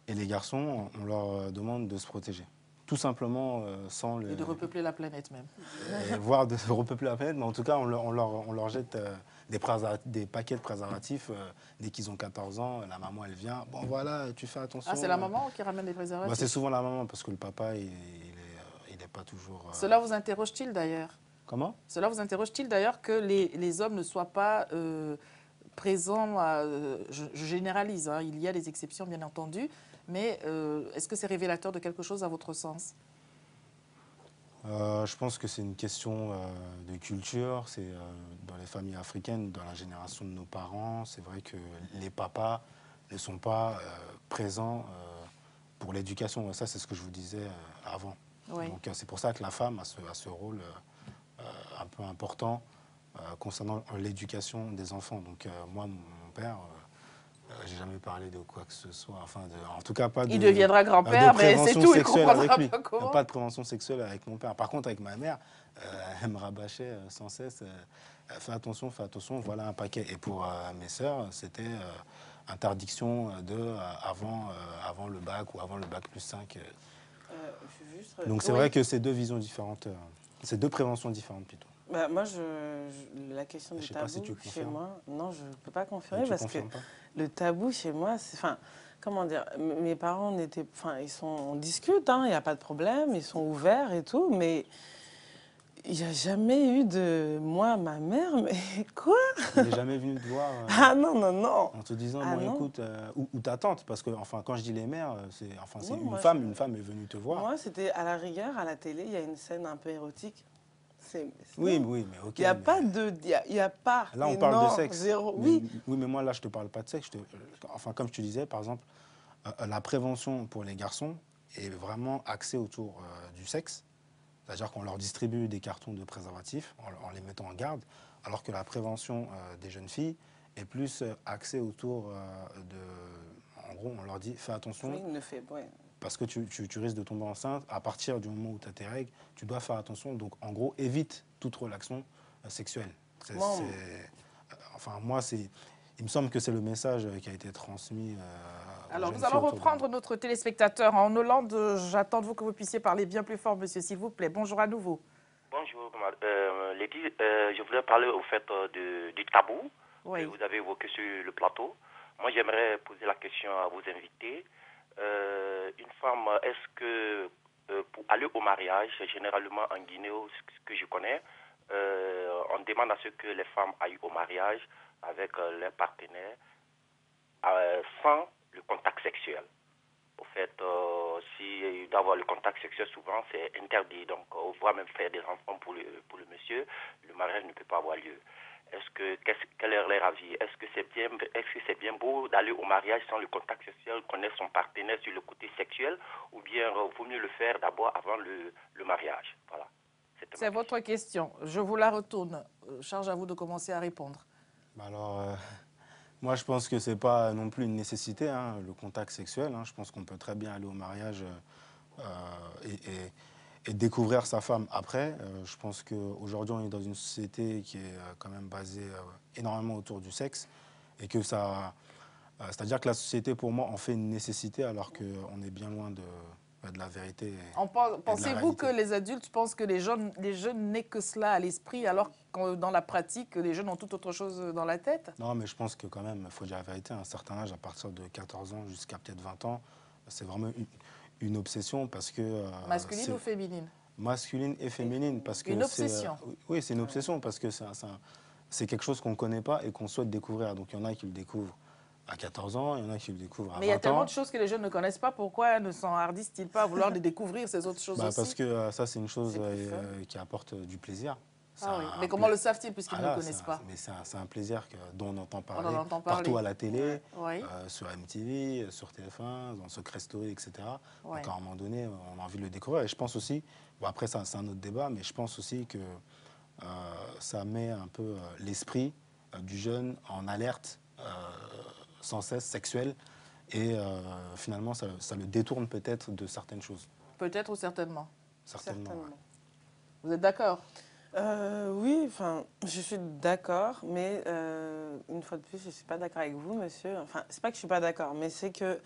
et les garçons, on leur demande de se protéger. Tout simplement sans le... Et de repeupler la planète même. Voire de repeupler la planète, mais en tout cas, on leur jette des paquets de préservatifs dès qu'ils ont 14 ans. La maman, elle vient. Bon, voilà, tu fais attention. Ah, c'est la maman qui ramène des préservatifs? C'est souvent la maman, parce que le papa, il n'est pas toujours... Cela vous interroge-t-il d'ailleurs? Comment? Cela vous interroge-t-il d'ailleurs que les hommes ne soient pas présent, je généralise, hein, il y a des exceptions bien entendu, mais est-ce que c'est révélateur de quelque chose à votre sens? Je pense que c'est une question de culture. C'est dans les familles africaines, dans la génération de nos parents, c'est vrai que les papas ne sont pas présents pour l'éducation. Ça, c'est ce que je vous disais avant. Oui. Donc, c'est pour ça que la femme a ce rôle un peu important concernant l'éducation des enfants. Donc, moi, mon père, j'ai jamais parlé de quoi que ce soit. Enfin, en tout cas, pas de. Il deviendra grand-père, mais c'est tout, il comprendra pas comment. Pas de prévention sexuelle avec mon père. Par contre, avec ma mère, elle me rabâchait sans cesse. Fais attention, voilà un paquet. Et pour mes sœurs, c'était interdiction avant le bac ou avant le bac plus 5. Donc c'est vrai que c'est deux visions différentes. C'est deux préventions différentes plutôt. Bah, moi, la question du tabou chez moi, non, je ne peux pas confirmer parce que le tabou chez moi, c'est, enfin, comment dire, mes parents on discute, hein, il n'y a pas de problème, ils sont ouverts et tout, mais il n'y a jamais eu de moi, ma mère, mais quoi? Il n'est jamais venu te voir ah non, non, non. En te disant, non. Écoute, ou ta tante, parce que enfin, quand je dis les mères, c'est une femme est venue te voir. Moi, c'était à la rigueur, à la télé, il y a une scène un peu érotique. Oui, mais ok. Il n'y a pas de... Il y a pas... Là, on parle de sexe. Zéro, oui, mais moi, là, je ne te parle pas de sexe. Enfin, comme je te disais, par exemple, la prévention pour les garçons est vraiment axée autour du sexe. C'est-à-dire qu'on leur distribue des cartons de préservatifs en les mettant en garde, alors que la prévention des jeunes filles est plus axée autour de... En gros, on leur dit, fais attention. Oui, ne fais pas. Parce que tu risques de tomber enceinte. À partir du moment où tu as tes règles, tu dois faire attention. Donc, en gros, évite toute relation sexuelle. Enfin, moi, il me semble que c'est le message qui a été transmis. Alors, nous allons reprendre notre téléspectateur en Hollande. J'attends de vous que vous puissiez parler bien plus fort, monsieur, s'il vous plaît. Bonjour à nouveau. Bonjour, Lady. Je voulais parler au fait du tabou que vous avez évoqué sur le plateau. Moi, j'aimerais poser la question à vos invités. Une femme, est-ce que pour aller au mariage, généralement en Guinée, ce que je connais, on demande à ce que les femmes aillent au mariage avec leurs partenaires sans le contact sexuel. Au fait, si d'avoir le contact sexuel, souvent, c'est interdit. Donc, on voit même faire des enfants pour le monsieur, le mariage ne peut pas avoir lieu. Quel est leur avis? Est-ce que c'est bien beau d'aller au mariage sans le contact sexuel, connaître son partenaire sur le côté sexuel, ou bien vaut mieux le faire d'abord avant le mariage? Voilà. C'est votre question. Je vous la retourne. Charge à vous de commencer à répondre. Alors, moi, je pense que ce n'est pas non plus une nécessité, hein, le contact sexuel. Hein. Je pense qu'on peut très bien aller au mariage et découvrir sa femme après. Je pense qu'aujourd'hui, on est dans une société qui est quand même basée énormément autour du sexe et que ça... c'est-à-dire que la société, pour moi, en fait une nécessité alors qu'on est bien loin de la vérité. Pensez-vous que les adultes pensent que les jeunes n'aient que cela à l'esprit alors que dans la pratique, les jeunes ont tout autre chose dans la tête? Non, mais je pense que quand même, il faut dire la vérité, à un certain âge, à partir de 14 ans jusqu'à peut-être 20 ans, c'est vraiment une obsession parce que... masculine ou féminine? Masculine et féminine. Parce que une obsession? Oui, c'est une obsession parce que c'est quelque chose qu'on ne connaît pas et qu'on souhaite découvrir. Donc il y en a qui le découvrent à 14 ans, il y en a qui le découvrent à 20 ans. Mais il y a tellement de choses que les jeunes ne connaissent pas. Pourquoi ne s'enhardissent-ils pas à vouloir les découvrir, ces autres choses aussi? Parce que ça, c'est une chose qui apporte du plaisir. Oui. Mais comment le savent-ils puisqu'ils ne le connaissent pas? Mais c'est un plaisir dont on entend parler partout à la télé, sur MTV, sur TF1, dans Secret Story, etc. Donc à un moment donné, on a envie de le découvrir. Et je pense aussi, bon après c'est un autre débat, mais je pense aussi que ça met un peu l'esprit du jeune en alerte sans cesse sexuelle et finalement ça le détourne peut-être de certaines choses. Peut-être ou certainement. Certainement. Ouais. Vous êtes d'accord? Oui, enfin, je suis d'accord, mais une fois de plus, je ne suis pas d'accord avec vous, monsieur. Enfin, c'est pas que je ne suis pas d'accord, mais c'est que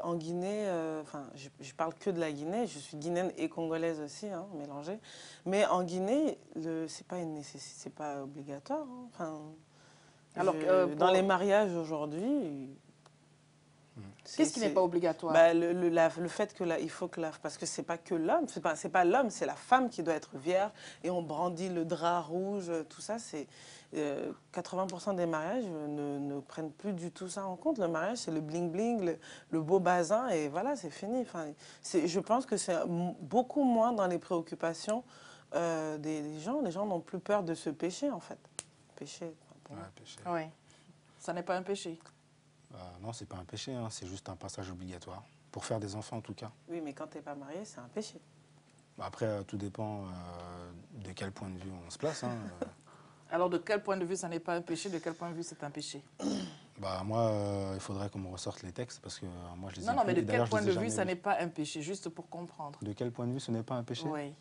en Guinée, enfin, je parle que de la Guinée, je suis guinéenne et congolaise aussi, hein, mélangée. Mais en Guinée, c'est pas une nécessité, c'est pas obligatoire. Hein. Enfin, alors, dans les mariages aujourd'hui, Qu'est-ce qui n'est pas obligatoire? Le fait que il faut que parce que c'est pas que l'homme, c'est pas l'homme, c'est la femme qui doit être vierge et on brandit le drap rouge, tout ça, c'est 80% des mariages ne prennent plus du tout ça en compte. Le mariage, c'est le bling bling, le beau bazin et voilà, c'est fini. Enfin, je pense que c'est beaucoup moins dans les préoccupations des gens. Les gens n'ont plus peur de ce péché en fait. Péché. Péché. Oui. Ça n'est pas un péché. Non, c'est pas un péché, hein, c'est juste un passage obligatoire. Pour faire des enfants, en tout cas. Oui, mais quand tu n'es pas marié, c'est un péché. Après, tout dépend de quel point de vue on se place. Hein. Alors, de quel point de vue ça n'est pas un péché? De quel point de vue c'est un péché? Moi, il faudrait qu'on me ressorte les textes parce que moi, je les ai Non, mais de plus. quel point de vue jamais ça vus. n'est pas un péché? Juste pour comprendre. De quel point de vue ce n'est pas un péché? Oui.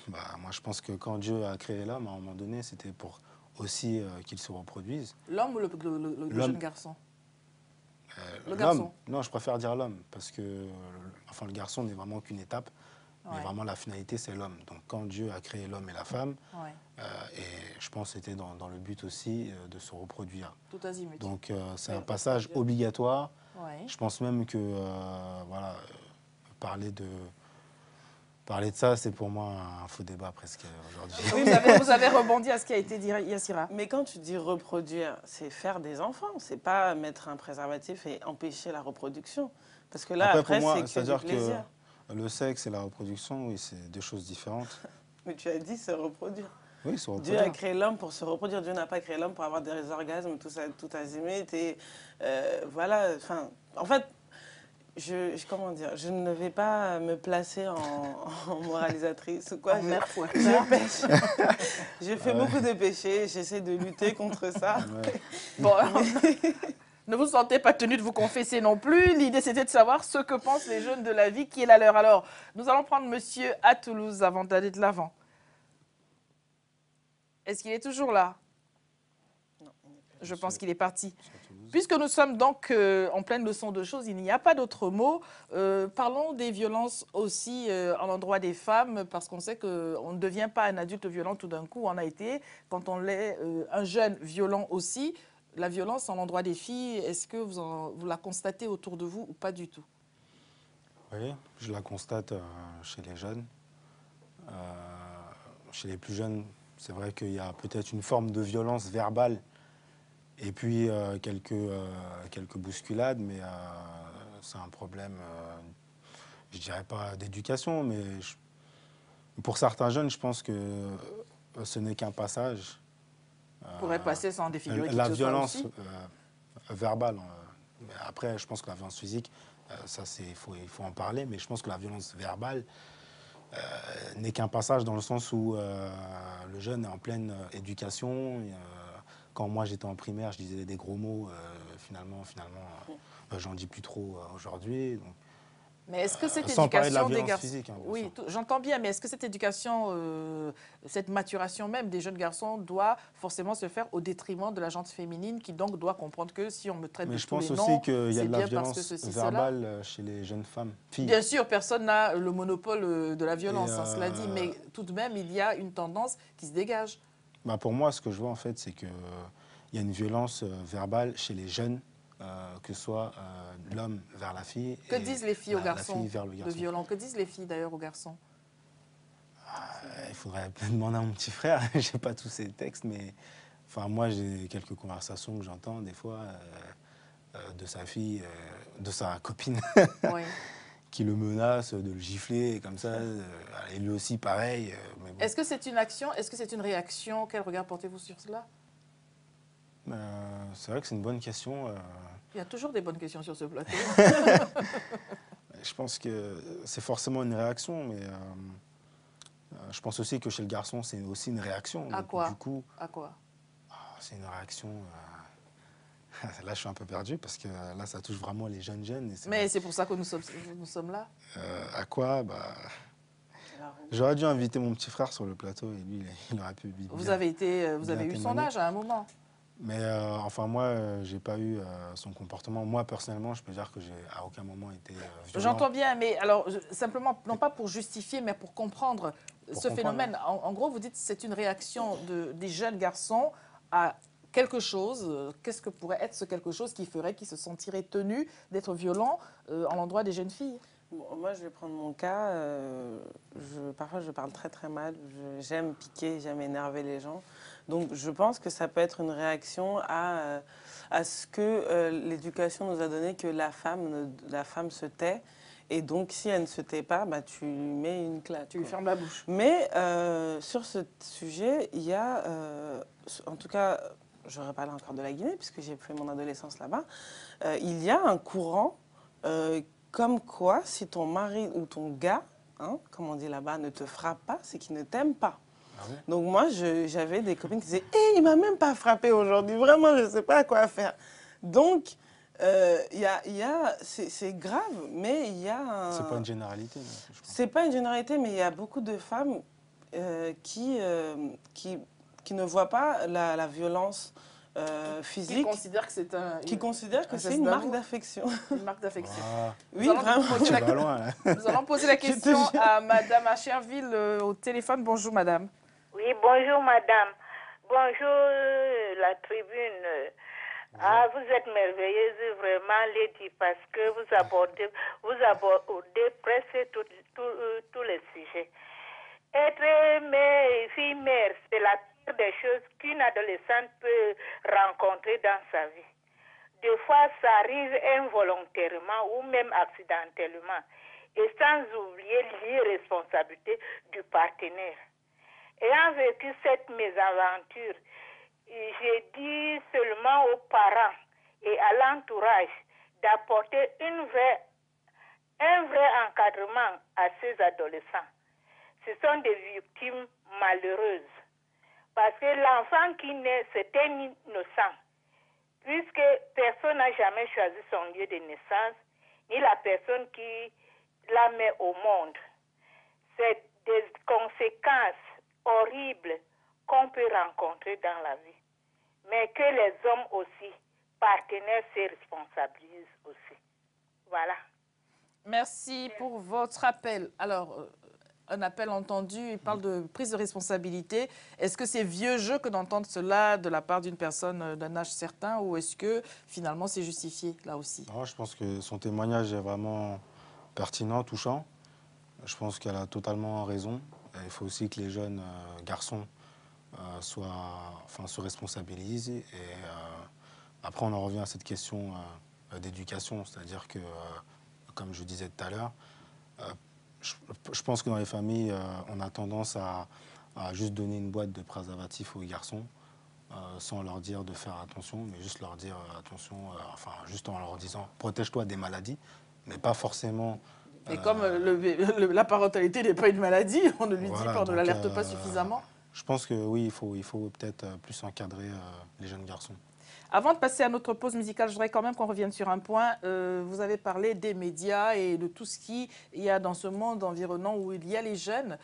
Moi, je pense que quand Dieu a créé l'homme, à un moment donné, c'était pour aussi qu'il se reproduise. L'homme ou le jeune garçon? Le L'homme. garçon. Non, je préfère dire l'homme parce que le garçon n'est vraiment qu'une étape. Mais Ouais. vraiment, la finalité, c'est l'homme. Donc, quand Dieu a créé l'homme et la femme, Ouais. et je pense que c'était dans le but aussi de se reproduire. Tout azimut. Donc, c'est un passage obligatoire. Ouais. Je pense même que parler de ça, c'est pour moi un faux débat presque aujourd'hui. Vous avez rebondi à ce qui a été dit, Yassira. Mais quand tu dis reproduire, c'est faire des enfants, c'est pas mettre un préservatif et empêcher la reproduction. Parce que là, après, pour moi, c'est que c'est-à-dire du plaisir. que le sexe et la reproduction, oui, c'est deux choses différentes. Mais tu as dit se reproduire. Oui, se Dieu reproduire. a créé l'homme pour se reproduire. Dieu n'a pas créé l'homme pour avoir des orgasmes, tout ça, tout azimut. Et voilà, enfin, en fait, comment dire, je ne vais pas me placer en moralisatrice ou quoi. En mère fouettard. Je pêche. Je fais beaucoup de péchés, j'essaie de lutter contre ça. Ouais. Bon, ne vous sentez pas tenu de vous confesser non plus. L'idée, c'était de savoir ce que pensent les jeunes de la vie qui est la leur. Alors, nous allons prendre monsieur à Toulouse avant d'aller de l'avant. Est-ce qu'il est toujours là? Non, Je pense qu'il est parti. Puisque nous sommes donc en pleine leçon de choses, il n'y a pas d'autre mot. Parlons des violences aussi en l'endroit des femmes, parce qu'on sait qu'on ne devient pas un adulte violent tout d'un coup. On a été, quand on l'est, un jeune violent aussi. La violence en l'endroit des filles, est-ce que vous la constatez autour de vous ou pas du tout? Oui, je la constate chez les jeunes. Chez les plus jeunes, c'est vrai qu'il y a peut-être une forme de violence verbale et puis quelques bousculades, mais c'est un problème, je dirais pas d'éducation, mais pour certains jeunes, je pense que ce n'est qu'un passage. Pourrait passer sans défigurer qui La que ce soit violence aussi. verbale, mais après, je pense que la violence physique, ça, il faut en parler, mais je pense que la violence verbale n'est qu'un passage dans le sens où le jeune est en pleine éducation. Quand moi j'étais en primaire, je disais des gros mots. Finalement, j'en dis plus trop aujourd'hui. Donc, Mais est-ce que cette sans parler de la éducation des violence garçons... physique, hein, bien Oui, sûr. j'entends bien, mais est-ce que cette éducation, cette maturation même des jeunes garçons doit forcément se faire au détriment de la gente féminine qui donc doit comprendre que si on me traite Mais de je tous pense les aussi noms, qu'il y a c'est de la bien parce que violence ceci, cela. verbale chez les jeunes femmes, filles. Bien sûr, personne n'a le monopole de la violence, Et, cela dit, mais tout de même, il y a une tendance qui se dégage. Pour moi, ce que je vois en fait, c'est qu'il y a une violence verbale chez les jeunes, que ce soit l'homme vers la fille. Que et disent les filles aux la garçons fille vers le de garçon. violent? Que disent les filles d'ailleurs aux garçons? Il faudrait demander à mon petit frère, je n'ai pas tous ces textes, mais moi j'ai quelques conversations que j'entends des fois de sa fille, de sa copine, Oui. qui le menace de le gifler comme ça, et lui aussi pareil. Mais bon. Est-ce que c'est une action? Est-ce que c'est une réaction? Quel regard portez-vous sur cela? C'est vrai que c'est une bonne question. Il y a toujours des bonnes questions sur ce plateau. Je pense que c'est forcément une réaction, mais je pense aussi que chez le garçon, c'est aussi une réaction. À Donc, quoi? Du coup, À quoi? c'est une réaction. Là, je suis un peu perdu parce que là, ça touche vraiment les jeunes. Et Mais c'est pour ça que nous sommes là. À quoi J'aurais dû inviter mon petit frère sur le plateau et lui, il aurait pu. Vous avez eu son âge à un moment. Mais moi, j'ai pas eu son comportement. Moi, personnellement, je peux dire que j'ai à aucun moment été violent. J'entends bien, mais alors, simplement, non pas pour justifier, mais pour comprendre ce phénomène. En gros, vous dites que c'est une réaction des jeunes garçons à quelque chose, qu'est-ce que pourrait être ce quelque chose qui ferait qu'ils se sentiraient tenus d'être violents à l'endroit des jeunes filles? Bon, moi, je vais prendre mon cas. Parfois, je parle très très mal. J'aime piquer, j'aime énerver les gens. Donc, je pense que ça peut être une réaction à ce que l'éducation nous a donné, que la femme se tait. Et donc, si elle ne se tait pas, bah, tu lui mets une claque. Tu lui fermes la bouche. Mais sur ce sujet, il y a, en tout cas, je reparle encore de la Guinée, puisque j'ai fait mon adolescence là-bas, il y a un courant comme quoi, si ton mari ou ton gars, hein, comme on dit là-bas, ne te frappe pas, c'est qu'il ne t'aime pas. Ah oui? Donc moi, j'avais des copines qui disaient « Hé, il m'a même pas frappé aujourd'hui, vraiment, je ne sais pas quoi faire. » Donc, c'est grave, mais il y a un... C'est pas une généralité, je crois. C'est pas une généralité, mais il y a beaucoup de femmes qui ne voient pas la violence physique. Qui considèrent que c'est c'est une marque d'affection. Une marque d'affection. Ah, Oui, vraiment. tu vas loin, là. Nous allons poser la question à Madame Acherville au téléphone. Bonjour, Madame. Oui, bonjour madame. Bonjour la tribune. Ah, vous êtes merveilleuse vraiment, Lady, parce que vous abordez presque tous les sujets. Être mère, fille mère, c'est la pire des choses qu'une adolescente peut rencontrer dans sa vie. Des fois, ça arrive involontairement ou même accidentellement, et sans oublier l'irresponsabilité du partenaire. Ayant vécu cette mésaventure, j'ai dit seulement aux parents et à l'entourage d'apporter un vrai encadrement à ces adolescents. Ce sont des victimes malheureuses. Parce que l'enfant qui naît, c'est un innocent. Puisque personne n'a jamais choisi son lieu de naissance, ni la personne qui la met au monde. C'est des conséquences horribles qu'on peut rencontrer dans la vie. Mais que les hommes aussi, partenaires, se responsabilisent aussi. Voilà. Merci pour votre appel. Alors, un appel entendu, il parle de prise de responsabilité. Est-ce que c'est vieux jeu que d'entendre cela de la part d'une personne d'un âge certain ou est-ce que finalement c'est justifié là aussi? Non, je pense que son témoignage est vraiment pertinent, touchant. Je pense qu'elle a totalement raison. Il faut aussi que les jeunes garçons se responsabilisent. Et après, on en revient à cette question d'éducation, c'est-à-dire que, comme je disais tout à l'heure, je pense que dans les familles, on a tendance à juste donner une boîte de préservatifs aux garçons sans leur dire de faire attention, mais juste leur dire attention, juste en leur disant protège-toi des maladies, mais pas forcément... Et comme la parentalité n'est pas une maladie, on ne lui dit pas, on ne l'alerte pas suffisamment. Je pense que oui, il faut peut-être plus encadrer les jeunes garçons. Avant de passer à notre pause musicale, je voudrais quand même qu'on revienne sur un point. Vous avez parlé des médias et de tout ce qu'il y a dans ce monde environnant où il y a les jeunes,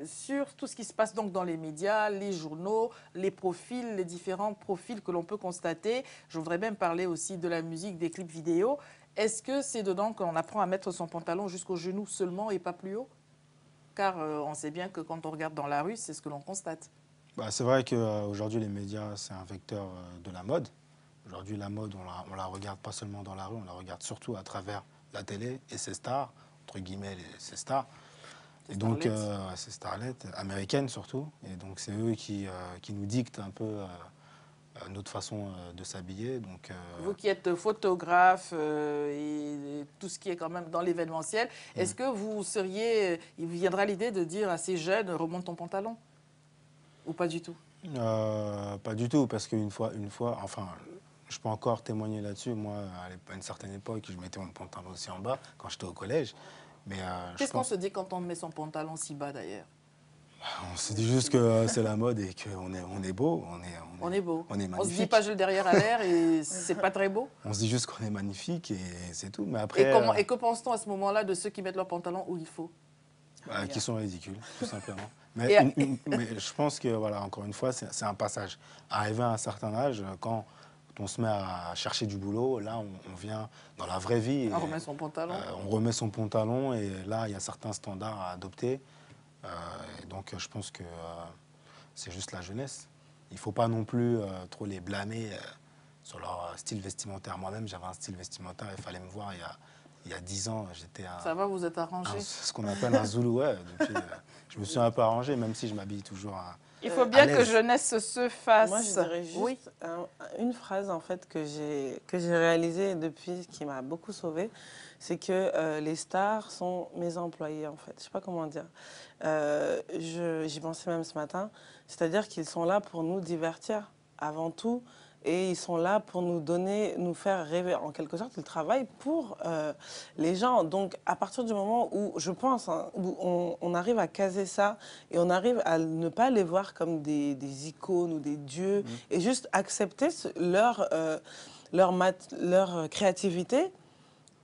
sur tout ce qui se passe donc dans les médias, les journaux, les profils, les différents profils que l'on peut constater. Je voudrais même parler aussi de la musique, des clips vidéo. Est-ce que c'est dedans qu'on apprend à mettre son pantalon jusqu'au genou seulement et pas plus haut? Car on sait bien que quand on regarde dans la rue, c'est ce que l'on constate. C'est vrai qu'aujourd'hui, les médias, c'est un vecteur de la mode. Aujourd'hui, la mode, on la regarde pas seulement dans la rue, on la regarde surtout à travers la télé et ses stars, entre guillemets, ces stars. Et donc, ces starlettes américaines surtout. Et donc, c'est eux qui nous dictent un peu notre façon de s'habiller. Donc, vous qui êtes photographe et tout ce qui est quand même dans l'événementiel, est-ce que il vous viendra l'idée de dire à ces jeunes, remonte ton pantalon? Ou pas du tout? Pas du tout, parce qu'une fois, je peux encore témoigner là-dessus. Moi, à une certaine époque, je mettais mon pantalon aussi en bas quand j'étais au collège. Qu'est-ce qu'on se dit quand on met son pantalon si bas d'ailleurs? On se dit juste que c'est la mode et qu'on est beau. On est beau. On est magnifique. On se dit pas je le derrière à l'air et c'est pas très beau. On se dit juste qu'on est magnifique et c'est tout. Mais après, et que pense-t-on à ce moment-là de ceux qui mettent leur pantalon où il faut? Qui sont ridicules, tout simplement. Mais je pense que, voilà, encore une fois, c'est un passage. Arrivé à un certain âge, quand on se met à chercher du boulot, là, on vient dans la vraie vie. On remet son pantalon. On remet son pantalon et là, il y a certains standards à adopter. Et donc, je pense que c'est juste la jeunesse. il ne faut pas non plus trop les blâmer sur leur style vestimentaire. Moi-même, j'avais un style vestimentaire, il fallait me voir il y a 10 ans, j'étais Ça va, vous êtes arrangé? ce qu'on appelle un Zoulou, ouais. Depuis, je me suis un peu arrangé, même si je m'habille toujours Il faut bien à que l'aise. jeunesse se fasse. Moi, je dirais juste une phrase en fait que j'ai réalisée depuis, qui m'a beaucoup sauvée, c'est que les stars sont mes employés en fait. Je sais pas comment dire. J'y pensais même ce matin. C'est-à-dire qu'ils sont là pour nous divertir avant tout. Et ils sont là pour nous donner, nous faire rêver. En quelque sorte, ils travaillent pour les gens. Donc, à partir du moment où, je pense, hein, où on arrive à caser ça et on arrive à ne pas les voir comme des icônes ou des dieux et juste accepter leur créativité,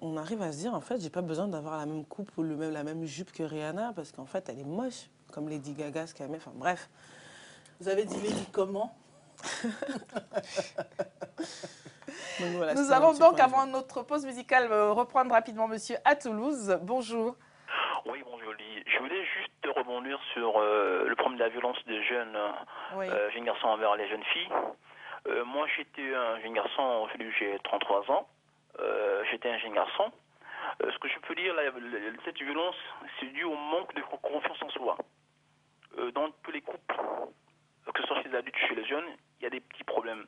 on arrive à se dire, en fait, j'ai pas besoin d'avoir la même coupe ou la même jupe que Rihanna parce qu'en fait, elle est moche, comme Lady Gaga, ce qu'elle met. Enfin, bref. Vous avez dit Lady comment? Donc, voilà, Nous allons donc, avant notre pause musicale, reprendre rapidement monsieur à Toulouse. Bonjour. Oui, bonjour. Je voulais juste rebondir sur le problème de la violence des jeunes, jeunes garçons envers les jeunes filles. Moi, j'étais un jeune garçon, aujourd'hui j'ai 33 ans. J'étais un jeune garçon. Ce que je peux dire, cette violence, c'est dû au manque de confiance en soi. Dans tous les couples, que ce soit chez les adultes ou chez les jeunes, il y a des petits problèmes.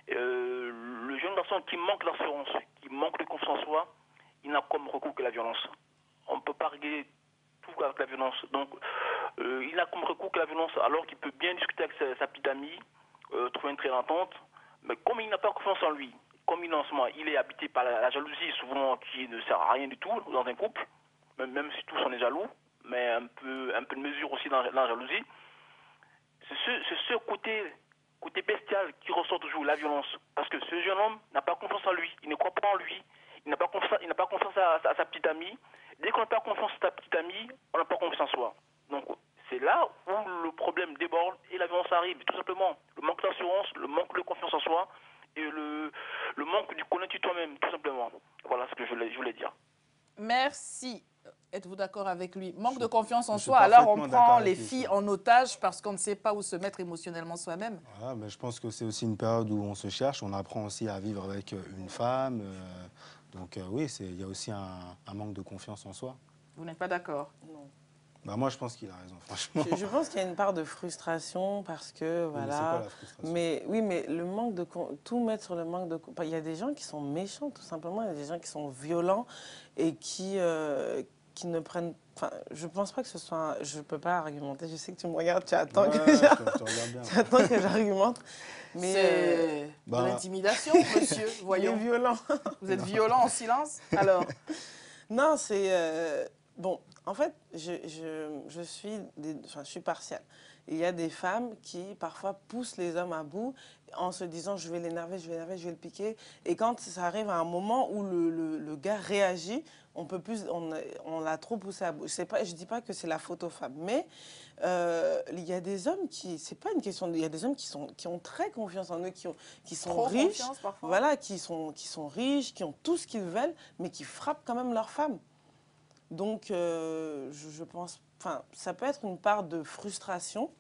Le jeune garçon qui manque d'assurance, qui manque de confiance en soi, il n'a comme recours que la violence. On ne peut pas régler tout avec la violence. Donc, il n'a comme recours que la violence, alors qu'il peut bien discuter avec sa petite amie, trouver une très entente. Mais comme il n'a pas confiance en lui, comme il est habité par la jalousie, souvent qui ne sert à rien du tout dans un couple, même si tous on est jaloux, mais un peu de mesure aussi dans la jalousie. C'est ce côté bestial qui ressort toujours, la violence. Parce que ce jeune homme n'a pas confiance en lui, il ne croit pas en lui, il n'a pas confiance à sa petite amie. Dès qu'on n'a pas confiance à sa petite amie, on n'a pas confiance en soi. Donc c'est là où le problème déborde et la violence arrive, tout simplement. Le manque d'assurance, le manque de confiance en soi et le manque du connaître toi-même, tout simplement. Voilà ce que je voulais dire. Merci. Êtes-vous d'accord avec lui? Manque de confiance en soi, alors on prend les filles en otage parce qu'on ne sait pas où se mettre émotionnellement soi-même. Voilà, mais je pense que c'est aussi une période où on se cherche, on apprend aussi à vivre avec une femme. Donc oui, il y a aussi un manque de confiance en soi. Vous n'êtes pas d'accord? Non. Bah moi, je pense qu'il a raison, franchement. Je pense qu'il y a une part de frustration parce que, voilà. C'est quoi la frustration? Mais oui, mais le manque de... Tout mettre sur le manque de... Il y a des gens qui sont méchants, tout simplement. Il y a des gens qui sont violents et qui ne prennent... Enfin, je pense pas que ce soit... Je peux pas argumenter. Je sais que tu me regardes, tu attends tu attends que j'argumente. Mais c'est de l'intimidation, monsieur. Voyons. Il est violent. Vous êtes violent en silence, alors? Non, c'est... Bon, en fait, je suis partiale. Il y a des femmes qui, parfois, poussent les hommes à bout en se disant « je vais l'énerver, je vais le piquer ». Et quand ça arrive à un moment où le gars réagit, on l'a trop poussé à bout. Je dis pas que c'est la faute aux femmes, mais il y a des hommes qui... C'est pas une question... Il y a des hommes qui ont très confiance en eux, qui sont trop riches. Parfois. Voilà, qui sont riches, qui ont tout ce qu'ils veulent, mais qui frappent quand même leurs femmes. Donc, je pense... Enfin, ça peut être une part de frustration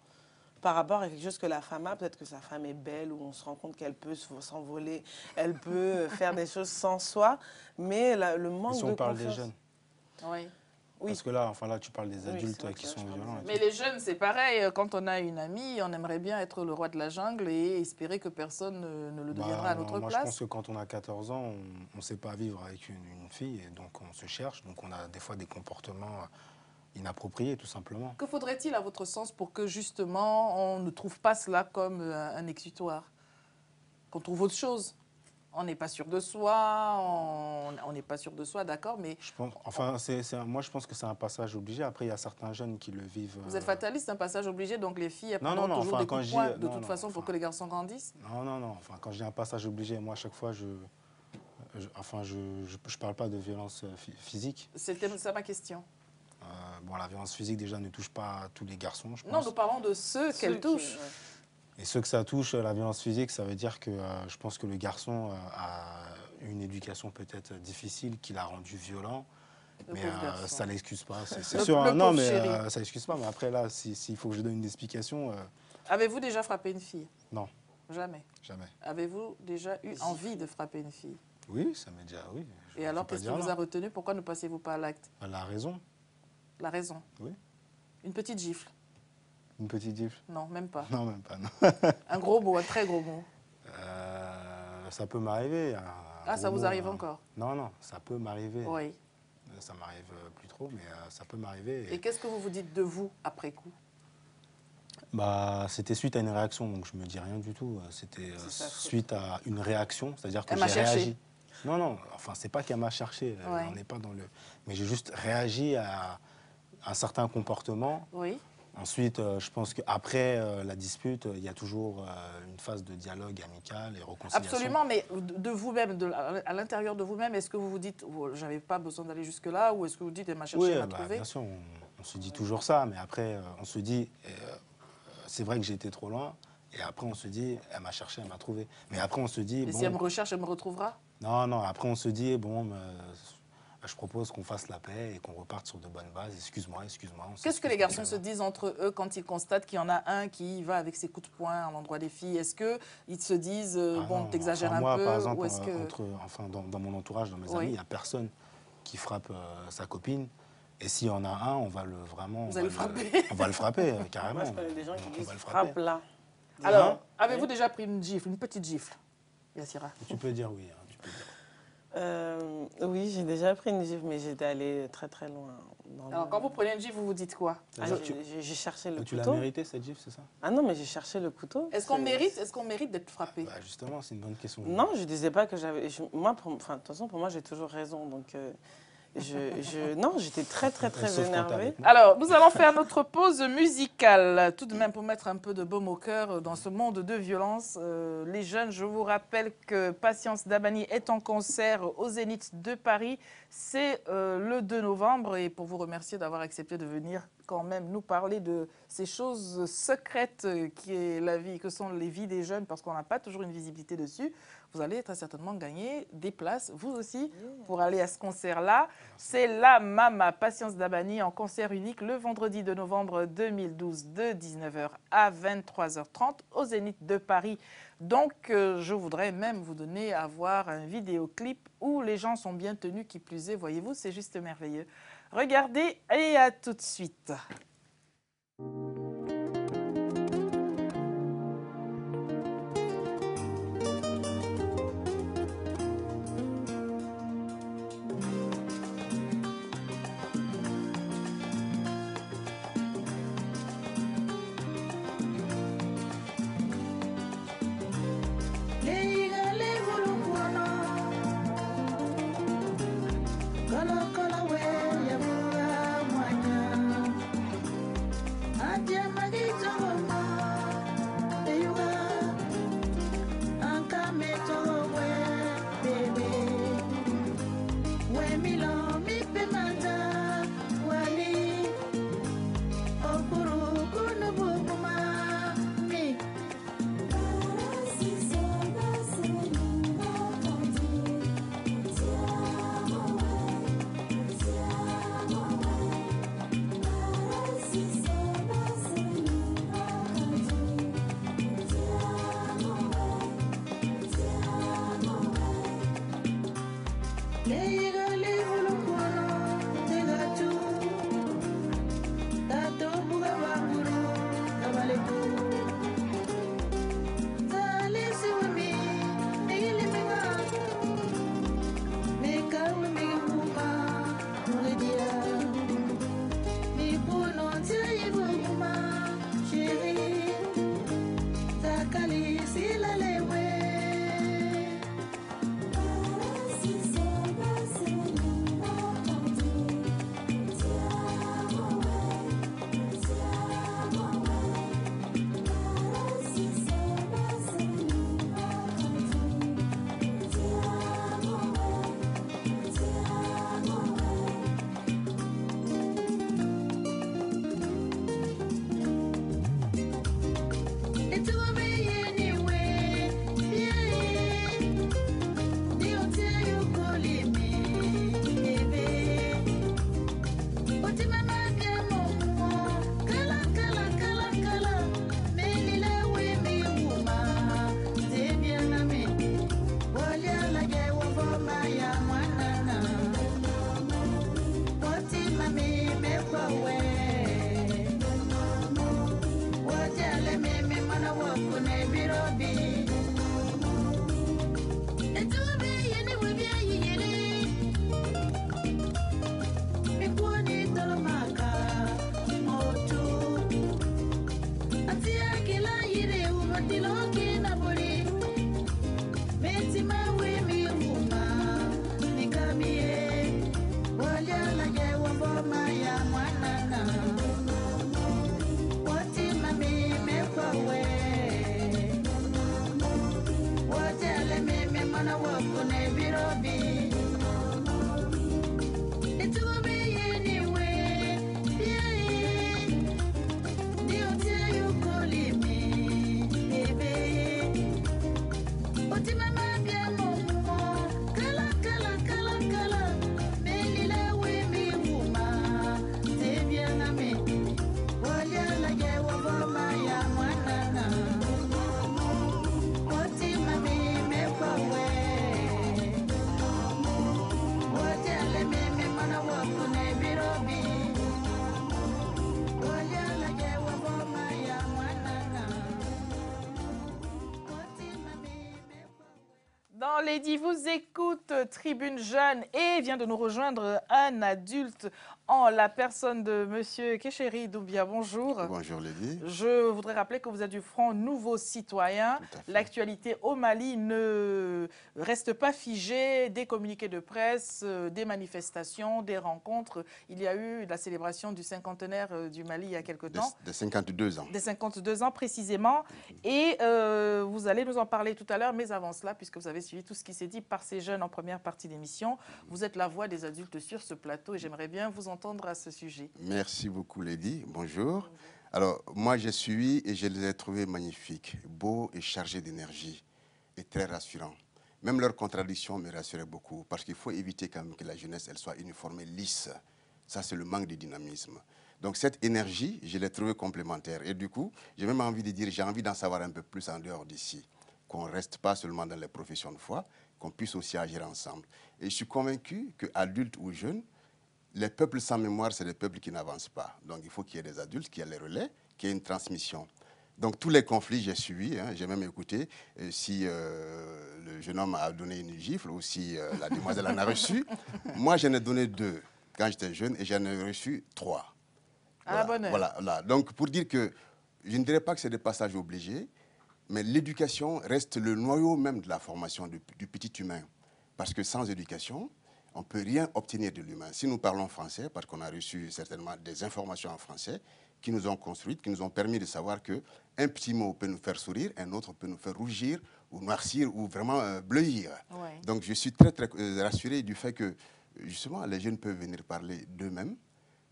par rapport à quelque chose que la femme a. Peut-être que sa femme est belle ou on se rend compte qu'elle peut s'envoler, elle peut faire des choses sans soi. Mais le manque de confiance... Si on parle des jeunes. Oui. Oui. Parce que là, tu parles des adultes qui sont violents. Mais les jeunes, c'est pareil. Quand on a une amie, on aimerait bien être le roi de la jungle et espérer que personne ne le deviendra à notre place. Moi, je pense que quand on a 14 ans, on ne sait pas vivre avec une fille. Et donc, on se cherche. Donc, on a des fois des comportements inappropriés, tout simplement. Que faudrait-il, à votre sens, pour que, justement, on ne trouve pas cela comme un exutoire? Qu'on trouve autre chose? On n'est pas sûr de soi, on n'est pas sûr de soi, d'accord, mais... Moi, je pense que c'est un passage obligé. Après, il y a certains jeunes qui le vivent... Vous êtes fataliste, un passage obligé, donc les filles non, toujours des coups de poing, de toute façon, pour que les garçons grandissent? Non. Enfin, quand je dis un passage obligé, moi, à chaque fois, je parle pas de violence physique. C'était ça ma question. Bon, la violence physique, déjà, ne touche pas tous les garçons, je pense. Non, nous parlons de ceux qu'elle touche. Et ceux que ça touche, la violence physique, ça veut dire que je pense que le garçon a une éducation peut-être difficile qui l'a rendu violent. Mais pauvre garçon. ça l'excuse pas, c'est Le- sûr. le Non, pauvre mais chéri. ça l'excuse pas. Mais après, là, s'il faut que je donne une explication, Avez-vous déjà frappé une fille? non, Jamais. jamais. Avez-vous déjà eu envie de frapper une fille? Oui, ça m'est déjà, oui. Je Et vais alors, pas qu'est-ce qui dire vous non. a retenu? Pourquoi ne passez-vous pas à l'acte? Elle a raison, La raison? oui. Une petite gifle? Une petite gifle. Non, même pas. Non, même pas, non. Un gros mot, un très gros mot. Ça peut m'arriver. Ah, ça vous arrive encore? Non, non, ça peut m'arriver. Oui. Ça m'arrive plus trop, mais ça peut m'arriver. Et qu'est-ce que vous vous dites de vous après coup? Bah, c'était suite à une réaction, donc je me dis rien du tout. C'était ça, suite à une réaction, c'est-à-dire que Elle m'a j'ai cherché. réagi. Non, non, enfin, c'est pas qu'elle m'a cherché, Ouais. on n'est pas dans le... Mais j'ai juste réagi à un certain comportement. Oui. Ensuite, je pense qu'après la dispute, il y a toujours une phase de dialogue amical et réconciliation. Absolument, mais de vous-même, à l'intérieur de vous-même, est-ce que vous vous dites, oh, j'avais pas besoin d'aller jusque-là, ou est-ce que vous dites, elle m'a cherché, Oui, elle m'a bah, trouvé? bien sûr, on se dit toujours ça, mais après, on se dit, c'est vrai que j'ai été trop loin, et après, on se dit, elle m'a cherché, elle m'a trouvé. Mais après, on se dit, Et bon... si elle me recherche, elle me retrouvera? Non, non, après, on se dit, bon, je propose qu'on fasse la paix et qu'on reparte sur de bonnes bases. Excuse-moi, excuse-moi. Qu'est-ce que les garçons se disent entre eux quand ils constatent qu'il y en a un qui va avec ses coups de poing à l'endroit des filles? Est-ce qu'ils se disent, bon, t'exagères un moi, peu, par exemple, ou est-ce que... dans mon entourage, dans mes Oui. amis, il n'y a personne qui frappe sa copine. Et s'il y en a un, on va le vraiment... Vous allez le frapper. On va le frapper, carrément. Moi, je connais des gens qui On disent va le frapper. frappe là. Alors, avez-vous déjà pris une gifle, une petite gifle, Yassira? Tu peux dire oui, hein, tu peux dire. Oui, j'ai déjà pris une gifle, mais j'étais allée très très loin. Alors, quand vous prenez une gifle, vous vous dites quoi? J'ai cherché le Tu l'as couteau. mérité, cette gifle, c'est ça? Ah non, mais j'ai cherché le couteau. Est-ce qu'on mérite d'être frappé? Bah, justement, c'est une bonne question. Non, je disais pas que j'avais. Moi, de toute façon, pour moi, j'ai toujours raison. Donc, non, j'étais très très très Sauf quand t'es énervée. avec moi. Alors, nous allons faire notre pause musicale, tout de même pour mettre un peu de baume au cœur dans ce monde de violence. Les jeunes, je vous rappelle que Patience Dabani est en concert au Zénith de Paris. C'est le 2 novembre et pour vous remercier d'avoir accepté de venir quand même nous parler de ces choses secrètes qui est la vie, que sont les vies des jeunes, parce qu'on n'a pas toujours une visibilité dessus. Vous allez très certainement gagner des places, vous aussi, pour aller à ce concert-là. C'est la Mama Patience Dabani en concert unique le vendredi 2 novembre 2012 de 19h à 23h30 au Zénith de Paris. Donc, je voudrais même vous donner à voir un vidéoclip où les gens sont bien tenus, qui plus est, voyez-vous, c'est juste merveilleux. Regardez et à tout de suite. Kola kola we ya mwanya Dans Lady vous écoute, Tribune Jeune, et vient de nous rejoindre un adulte en la personne de Monsieur Kéchéri Doumbia. Bonjour. Bonjour Lady. Je voudrais rappeler que vous êtes du Front Nouveau Citoyen. L'actualité au Mali ne reste pas figée. Des communiqués de presse, des manifestations, des rencontres. Il y a eu la célébration du cinquantenaire du Mali il y a quelque temps. Des 52 ans. Des 52 ans précisément. Et vous allez nous en parler tout à l'heure. Mais avant cela, puisque vous avez suivi tout ce qui s'est dit par ces jeunes en première partie d'émission, vous êtes la voix des adultes sur ce plateau et j'aimerais bien vous entendre à ce sujet. Merci beaucoup Lady. Bonjour. Alors, moi, j'ai suivi et je les ai trouvés magnifiques, beaux et chargés d'énergie et très rassurants. Même leurs contradictions me rassuraient beaucoup parce qu'il faut éviter quand même que la jeunesse elle soit uniformée, lisse. Ça, c'est le manque de dynamisme. Donc, cette énergie, je l'ai trouvée complémentaire. Et du coup, j'ai même envie de dire, j'ai envie d'en savoir un peu plus en dehors d'ici. Qu'on ne reste pas seulement dans les professions de foi, qu'on puisse aussi agir ensemble. Et je suis convaincu qu'adultes ou jeunes, les peuples sans mémoire, c'est des peuples qui n'avancent pas. Donc, il faut qu'il y ait des adultes, qu'il y ait les relais, qu'il y ait une transmission. Donc, tous les conflits, j'ai suivi, hein, j'ai même écouté si le jeune homme a donné une gifle ou si la demoiselle en a reçu. Moi, j'en ai donné 2 quand j'étais jeune et j'en ai reçu 3. À la bonne heure. Voilà. Donc, pour dire que je ne dirais pas que c'est des passages obligés, mais l'éducation reste le noyau même de la formation du petit humain. Parce que sans éducation, on ne peut rien obtenir de l'humain. Si nous parlons français, parce qu'on a reçu certainement des informations en français qui nous ont construites, qui nous ont permis de savoir qu'un petit mot peut nous faire sourire, un autre peut nous faire rougir ou noircir ou vraiment bleuir. Ouais. Donc je suis très, très rassuré du fait que, justement, les jeunes peuvent venir parler d'eux-mêmes,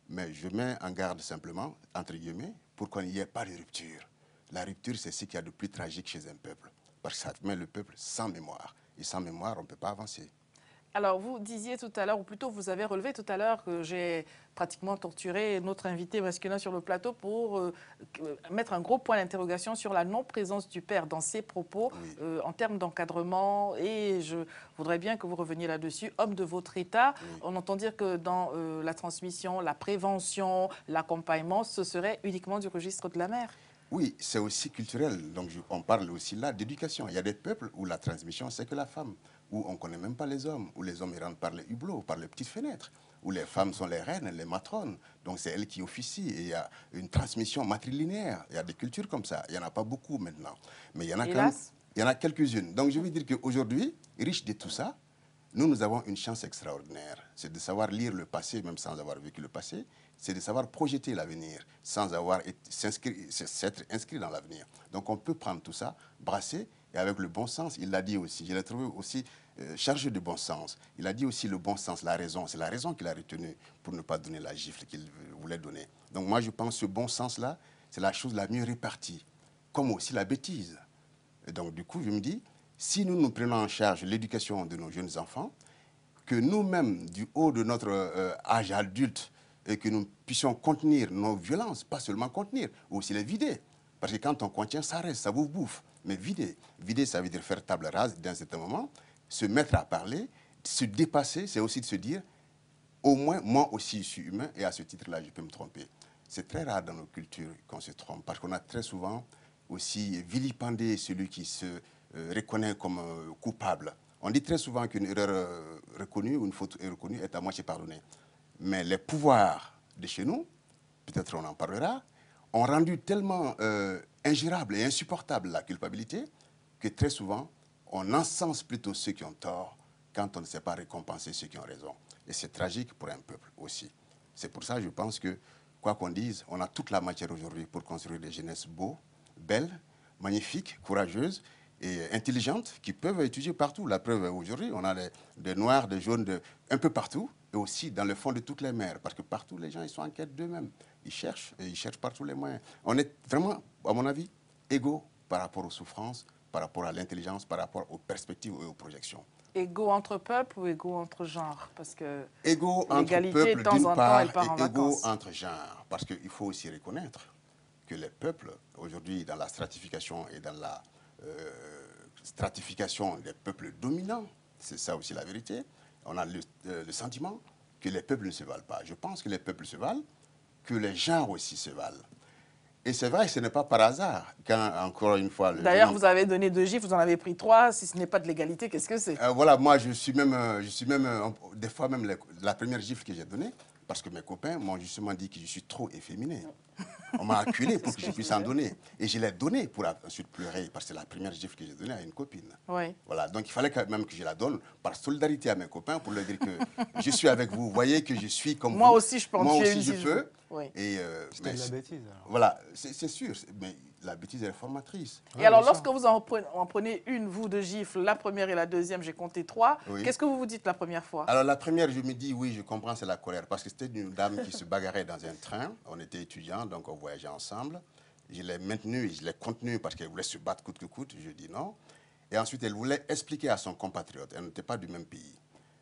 mais je mets en garde simplement, entre guillemets, pour qu'il n'y ait pas de rupture. La rupture, c'est ce qu'il y a de plus tragique chez un peuple, parce que ça met le peuple sans mémoire. Et sans mémoire, on ne peut pas avancer. Alors, vous disiez tout à l'heure, ou plutôt vous avez relevé tout à l'heure que j'ai pratiquement torturé notre invité masculin sur le plateau pour mettre un gros point d'interrogation sur la non-présence du père dans ses propos en termes d'encadrement. Et je voudrais bien que vous reveniez là-dessus. Homme de votre État, on entend dire que dans la transmission, la prévention, l'accompagnement, ce serait uniquement du registre de la mère. Oui, c'est aussi culturel. Donc, on parle aussi là d'éducation. Il y a des peuples où la transmission, c'est que la femme, où on ne connaît même pas les hommes, où les hommes ils rentrent par les hublots, par les petites fenêtres, où les femmes sont les reines, les matrones. Donc, c'est elles qui officient. Et il y a une transmission matrilinéaire. Il y a des cultures comme ça. Il n'y en a pas beaucoup maintenant. Mais il y en a quand même, il y en a quelques-unes. Donc, je veux dire qu'aujourd'hui, riche de tout ça, nous avons une chance extraordinaire. C'est de savoir lire le passé, même sans avoir vécu le passé. C'est de savoir projeter l'avenir, sans avoir s'être inscrit dans l'avenir. Donc on peut prendre tout ça, brasser, et avec le bon sens, il l'a dit aussi, je l'ai trouvé aussi chargé de bon sens. Il a dit aussi le bon sens, la raison. C'est la raison qu'il a retenue pour ne pas donner la gifle qu'il voulait donner. Donc moi je pense que ce bon sens-là, c'est la chose la mieux répartie, comme aussi la bêtise. Et donc du coup, je me dis, si nous prenons en charge l'éducation de nos jeunes enfants, que nous-mêmes, du haut de notre âge adulte, et que nous puissions contenir nos violences, pas seulement contenir, aussi les vider. Parce que quand on contient, ça reste, ça vous bouffe. Mais vider, ça veut dire faire table rase d'un certain moment, se mettre à parler, se dépasser, c'est aussi de se dire, au moins, moi aussi, je suis humain, et à ce titre-là, je peux me tromper. C'est très rare dans nos cultures qu'on se trompe, parce qu'on a très souvent aussi vilipendé celui qui se reconnaît comme coupable. On dit très souvent qu'une erreur reconnue ou une faute reconnue est à moitié pardonnée. Mais les pouvoirs de chez nous, peut-être on en parlera, ont rendu tellement ingérable et insupportable, la culpabilité, que très souvent, on encense plutôt ceux qui ont tort quand on ne sait pas récompenser ceux qui ont raison. Et c'est tragique pour un peuple aussi. C'est pour ça, je pense que, quoi qu'on dise, on a toute la matière aujourd'hui pour construire des jeunesses beaux, belles, magnifiques, courageuses et intelligentes qui peuvent étudier partout. La preuve, aujourd'hui, on a des noirs, des jaunes, un peu partout, et aussi dans le fond de toutes les mers, parce que partout, les gens ils sont en quête d'eux-mêmes. Ils cherchent, et ils cherchent par tous les moyens. On est vraiment, à mon avis, égaux par rapport aux souffrances, par rapport à l'intelligence, par rapport aux perspectives et aux projections. Égaux entre peuples ou égaux entre genres? Parce que égaux entre peuples d'une part et égaux entre genres. Parce qu'il faut aussi reconnaître que les peuples, aujourd'hui, dans la stratification et dans la stratification des peuples dominants, c'est ça aussi la vérité, on a le sentiment que les peuples ne se valent pas. Je pense que les peuples se valent, que les genres aussi se valent. Et c'est vrai, ce n'est pas par hasard quand, encore une fois... D'ailleurs, vous avez donné 2 gifles, vous en avez pris 3. Si ce n'est pas de l'égalité, qu'est-ce que c'est? Voilà, moi, je suis même des fois même, la première gifle que j'ai donnée, parce que mes copains m'ont justement dit que je suis trop efféminé. On m'a acculé pour que je puisse en donner. Et je l'ai donné pour ensuite pleurer, parce que c'est la première gifle que j'ai donnée à une copine. Oui. Voilà, donc il fallait quand même que je la donne par solidarité à mes copains pour leur dire que je suis avec vous. Vous voyez que je suis comme Moi vous. aussi, je pense. Moi aussi, je peux. Oui. C'était de la bêtise. Alors. Voilà, c'est sûr, mais la bêtise est formatrice. Et alors, lorsque vous en prenez une, vous, de gifles, la première et la deuxième, j'ai compté 3, Oui. qu'est-ce que vous vous dites la première fois? Alors la première, je me dis, oui, je comprends, c'est la colère. Parce que c'était une dame qui se bagarrait dans un train. On était étudiants, donc on voyageait ensemble. Je l'ai maintenue, je l'ai contenue parce qu'elle voulait se battre coûte que coûte. Je dis non. Et ensuite, elle voulait expliquer à son compatriote. Elle n'était pas du même pays.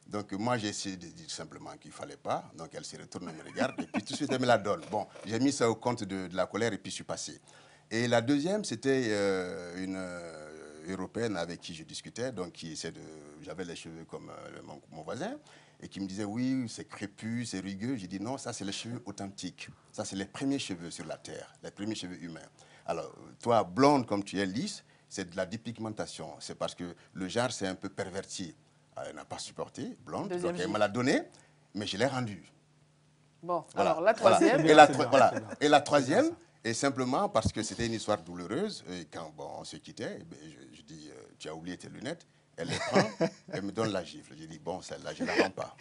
Donc moi, j'ai essayé de dire simplement qu'il ne fallait pas. Donc elle se retourne, elle me regarde. Et puis tout de suite, elle me la donne. Bon, j'ai mis ça au compte de la colère et puis je suis passé. Et la deuxième, c'était une européenne avec qui je discutais, donc qui essaie de... J'avais les cheveux comme mon voisin, et qui me disait, oui, c'est crépus, c'est rugueux. J'ai dit, non, ça, c'est les cheveux authentiques. Ça, c'est les premiers cheveux sur la Terre, les premiers cheveux humains. Alors, toi, blonde comme tu es, lisse, c'est de la dépigmentation. C'est parce que le genre, c'est un peu perverti. Elle n'a pas supporté, blonde, donc elle me l'a donné, mais je l'ai rendue. Bon, Voilà. alors la troisième. Voilà. Et la troisième, et simplement parce que c'était une histoire douloureuse, et quand on se quittait, je dis, tu as oublié tes lunettes, elle les prend, elle me donne la gifle. Je dis, bon, celle-là, je ne la rends pas.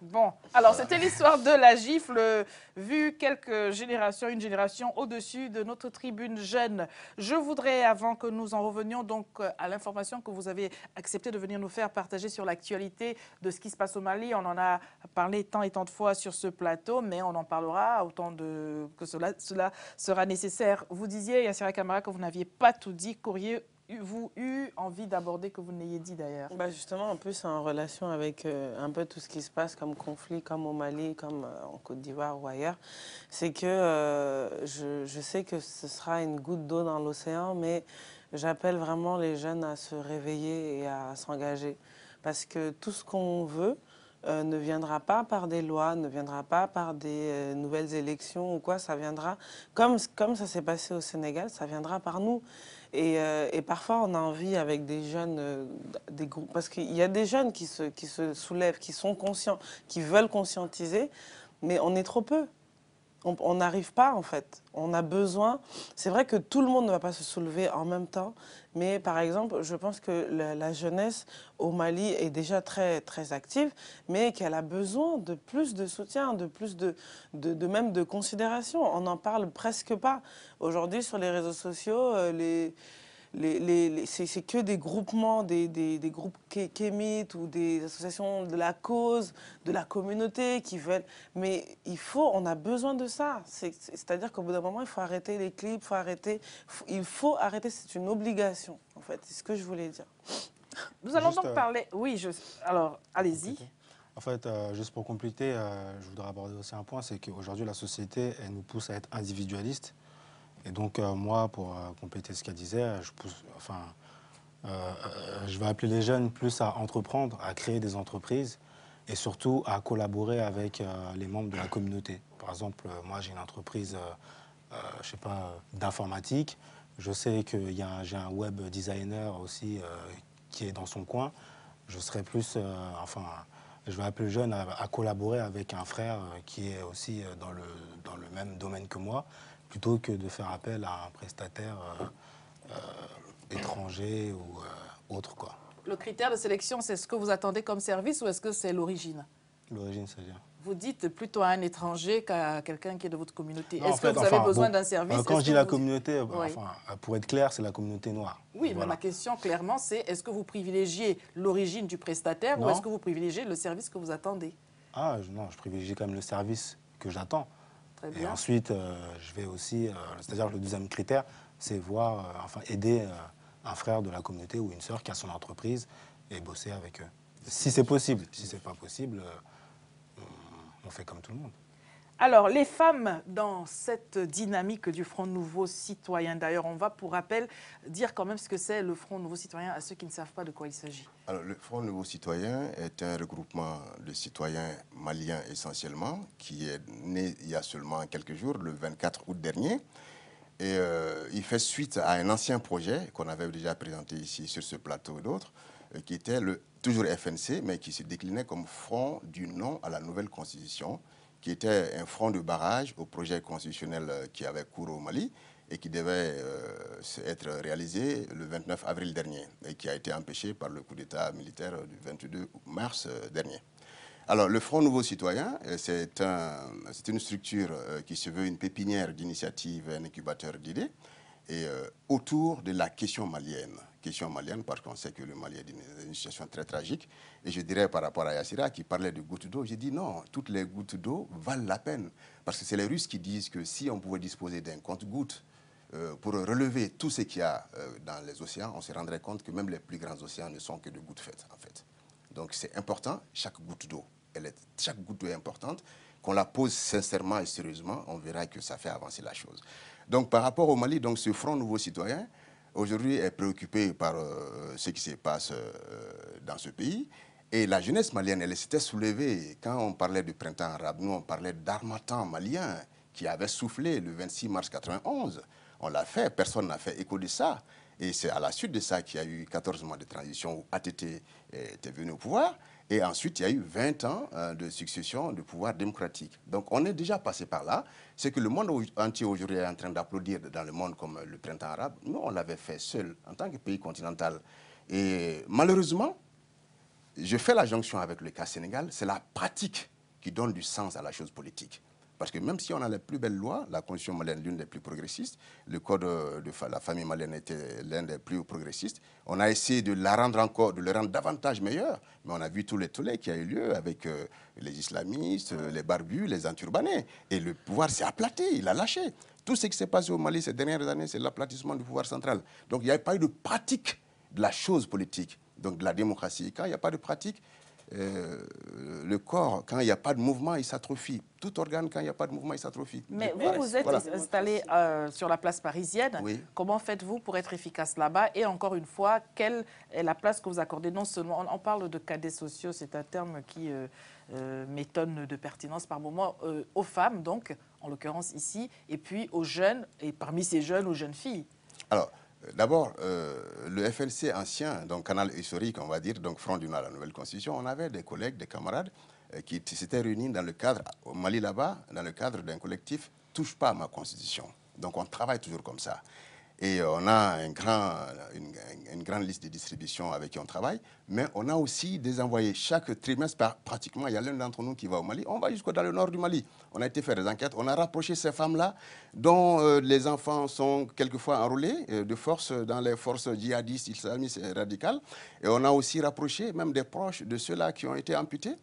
Bon, alors c'était l'histoire de la gifle, vue quelques générations, une génération au-dessus de notre tribune jeune. Je voudrais, avant que nous en revenions donc à l'information que vous avez accepté de venir nous faire partager sur l'actualité de ce qui se passe au Mali, on en a parlé tant et tant de fois sur ce plateau, mais on en parlera autant que cela sera nécessaire. Vous disiez, Yassira Camara, que vous n'aviez pas tout dit. Qu'auriez-vous eu envie d'aborder que vous n'ayez dit d'ailleurs? Justement, en plus, en relation avec un peu tout ce qui se passe comme conflit, comme au Mali, comme en Côte d'Ivoire ou ailleurs, c'est que je sais que ce sera une goutte d'eau dans l'océan, mais j'appelle vraiment les jeunes à se réveiller et à s'engager. Parce que tout ce qu'on veut ne viendra pas par des lois, ne viendra pas par des nouvelles élections ou quoi, ça viendra, comme ça s'est passé au Sénégal, ça viendra par nous. Et parfois, on a envie avec des jeunes, des groupes, parce qu'il y a des jeunes qui se soulèvent, qui sont conscients, qui veulent conscientiser, mais on est trop peu. On n'arrive pas, en fait. On a besoin... C'est vrai que tout le monde ne va pas se soulever en même temps, mais par exemple, je pense que la jeunesse au Mali est déjà très, très active, mais qu'elle a besoin de plus de soutien, de plus même de considération. On n'en parle presque pas. Aujourd'hui, sur les réseaux sociaux, c'est que des groupements, des groupes kémites ou des associations de la cause, de la communauté qui veulent... Mais on a besoin de ça. C'est-à-dire qu'au bout d'un moment, il faut arrêter les clips, il faut arrêter, c'est une obligation, en fait. C'est ce que je voulais dire. Nous allons donc parler... Oui, alors, allez-y. En fait, juste pour compléter, je voudrais aborder aussi un point, c'est qu'aujourd'hui, la société, elle nous pousse à être individualiste. Et donc, moi, pour compléter ce qu'elle disait, je vais appeler les jeunes plus à entreprendre, à créer des entreprises et surtout à collaborer avec les membres de la communauté. Par exemple, moi, j'ai une entreprise, je sais pas, d'informatique. Je sais que j'ai un web designer aussi qui est dans son coin. Je serai plus, je vais appeler les jeunes à collaborer avec un frère qui est aussi dans le même domaine que moi, plutôt que de faire appel à un prestataire étranger ou autre, quoi. Le critère de sélection, c'est ce que vous attendez comme service ou est-ce que c'est l'origine? L'origine, c'est-à-dire? Vous dites plutôt à un étranger qu'à quelqu'un qui est de votre communauté. Non, en Est-ce que fait, vous avez enfin, besoin bon, d'un service? quand je dis la communauté, Oui. enfin, pour être clair, c'est la communauté noire. Oui, mais Voilà. ma question, clairement, c'est est-ce que vous privilégiez l'origine du prestataire ou Non. est-ce que vous privilégiez le service que vous attendez? Ah, non, je privilégie quand même le service que j'attends. Très Et bien. ensuite, je vais aussi, c'est-à-dire le deuxième critère, c'est voir, enfin, aider un frère de la communauté ou une sœur qui a son entreprise et bosser avec eux. Si c'est possible. Si c'est pas possible, on fait comme tout le monde. Alors, les femmes dans cette dynamique du Front Nouveau Citoyen, d'ailleurs, on va, pour rappel, dire quand même ce que c'est le Front Nouveau Citoyen à ceux qui ne savent pas de quoi il s'agit. Alors, le Front Nouveau Citoyen est un regroupement de citoyens maliens essentiellement, qui est né il y a seulement quelques jours, le 24 août dernier. Et il fait suite à un ancien projet qu'on avait déjà présenté ici sur ce plateau et d'autres, qui était toujours FNC, mais qui se déclinait comme Front du non à la nouvelle Constitution, qui était un front de barrage au projet constitutionnel qui avait cours au Mali et qui devait être réalisé le 29 avril dernier et qui a été empêché par le coup d'État militaire du 22 mars dernier. Alors, le Front Nouveau Citoyen, c'est une structure qui se veut une pépinière d'initiatives, un incubateur d'idées, et autour de la question malienne. Question malienne parce qu'on sait que le Mali est dans une situation très tragique. Et je dirais par rapport à Yassira qui parlait de gouttes d'eau, j'ai dit non, toutes les gouttes d'eau valent la peine. Parce que c'est les Russes qui disent que si on pouvait disposer d'un compte-gouttes pour relever tout ce qu'il y a dans les océans, on se rendrait compte que même les plus grands océans ne sont que de gouttes faites, en fait. Donc c'est important, chaque goutte d'eau. Chaque goutte d'eau est importante. Qu'on la pose sincèrement et sérieusement, on verra que ça fait avancer la chose. Donc par rapport au Mali, donc, ce Front Nouveau Citoyen, aujourd'hui, est préoccupé par ce qui se passe dans ce pays. Et la jeunesse malienne, elle s'était soulevée. Quand on parlait du printemps arabe, nous, on parlait d'harmattan malien qui avait soufflé le 26 mars 91. On l'a fait, personne n'a fait écho de ça. Et c'est à la suite de ça qu'il y a eu 14 mois de transition où ATT était venu au pouvoir. Et ensuite, il y a eu 20 ans de succession de pouvoir démocratique. Donc, on est déjà passé par là. C'est que le monde entier aujourd'hui est en train d'applaudir dans le monde comme le printemps arabe. Nous, on l'avait fait seul, en tant que pays continental. Et malheureusement, je fais la jonction avec le cas Sénégal, c'est la pratique qui donne du sens à la chose politique. Parce que même si on a les plus belles lois, la constitution malienne est l'une des plus progressistes, le code de la famille malienne était l'un des plus progressistes, on a essayé de la rendre encore, de le rendre davantage meilleur, mais on a vu tous les tollés qui a eu lieu avec les islamistes, les barbus, les enturbanés. Et le pouvoir s'est aplati, il a lâché. Tout ce qui s'est passé au Mali ces dernières années, c'est l'aplatissement du pouvoir central. Donc il n'y a pas eu de pratique de la chose politique, donc de la démocratie. Et quand il n'y a pas de pratique, le corps, quand il n'y a pas de mouvement, il s'atrophie. Tout organe, quand il n'y a pas de mouvement, il s'atrophie. Mais vous êtes installé sur la place parisienne. Oui. Comment faites-vous pour être efficace là-bas? Et encore une fois, quelle est la place que vous accordez? Non seulement, on parle de cadets sociaux, c'est un terme qui m'étonne de pertinence par moment, aux femmes, donc, en l'occurrence ici, et puis aux jeunes, et parmi ces jeunes, aux jeunes filles. Alors, d'abord, le FLC ancien, donc canal historique, on va dire, donc Front du Nord à la nouvelle Constitution, on avait des collègues, des camarades qui s'étaient réunis dans le cadre, au Mali là-bas, dans le cadre d'un collectif « Touche pas à ma Constitution ». Donc on travaille toujours comme ça. Et on a une grande liste de distribution avec qui on travaille, mais on a aussi des envoyés. Chaque trimestre, pratiquement, il y a l'un d'entre nous qui va au Mali. On va jusqu'au dans le nord du Mali. On a été faire des enquêtes. On a rapproché ces femmes-là, dont les enfants sont quelquefois enrôlés de force dans les forces djihadistes, islamistes et radicales. Et on a aussi rapproché même des proches de ceux-là qui ont été amputés.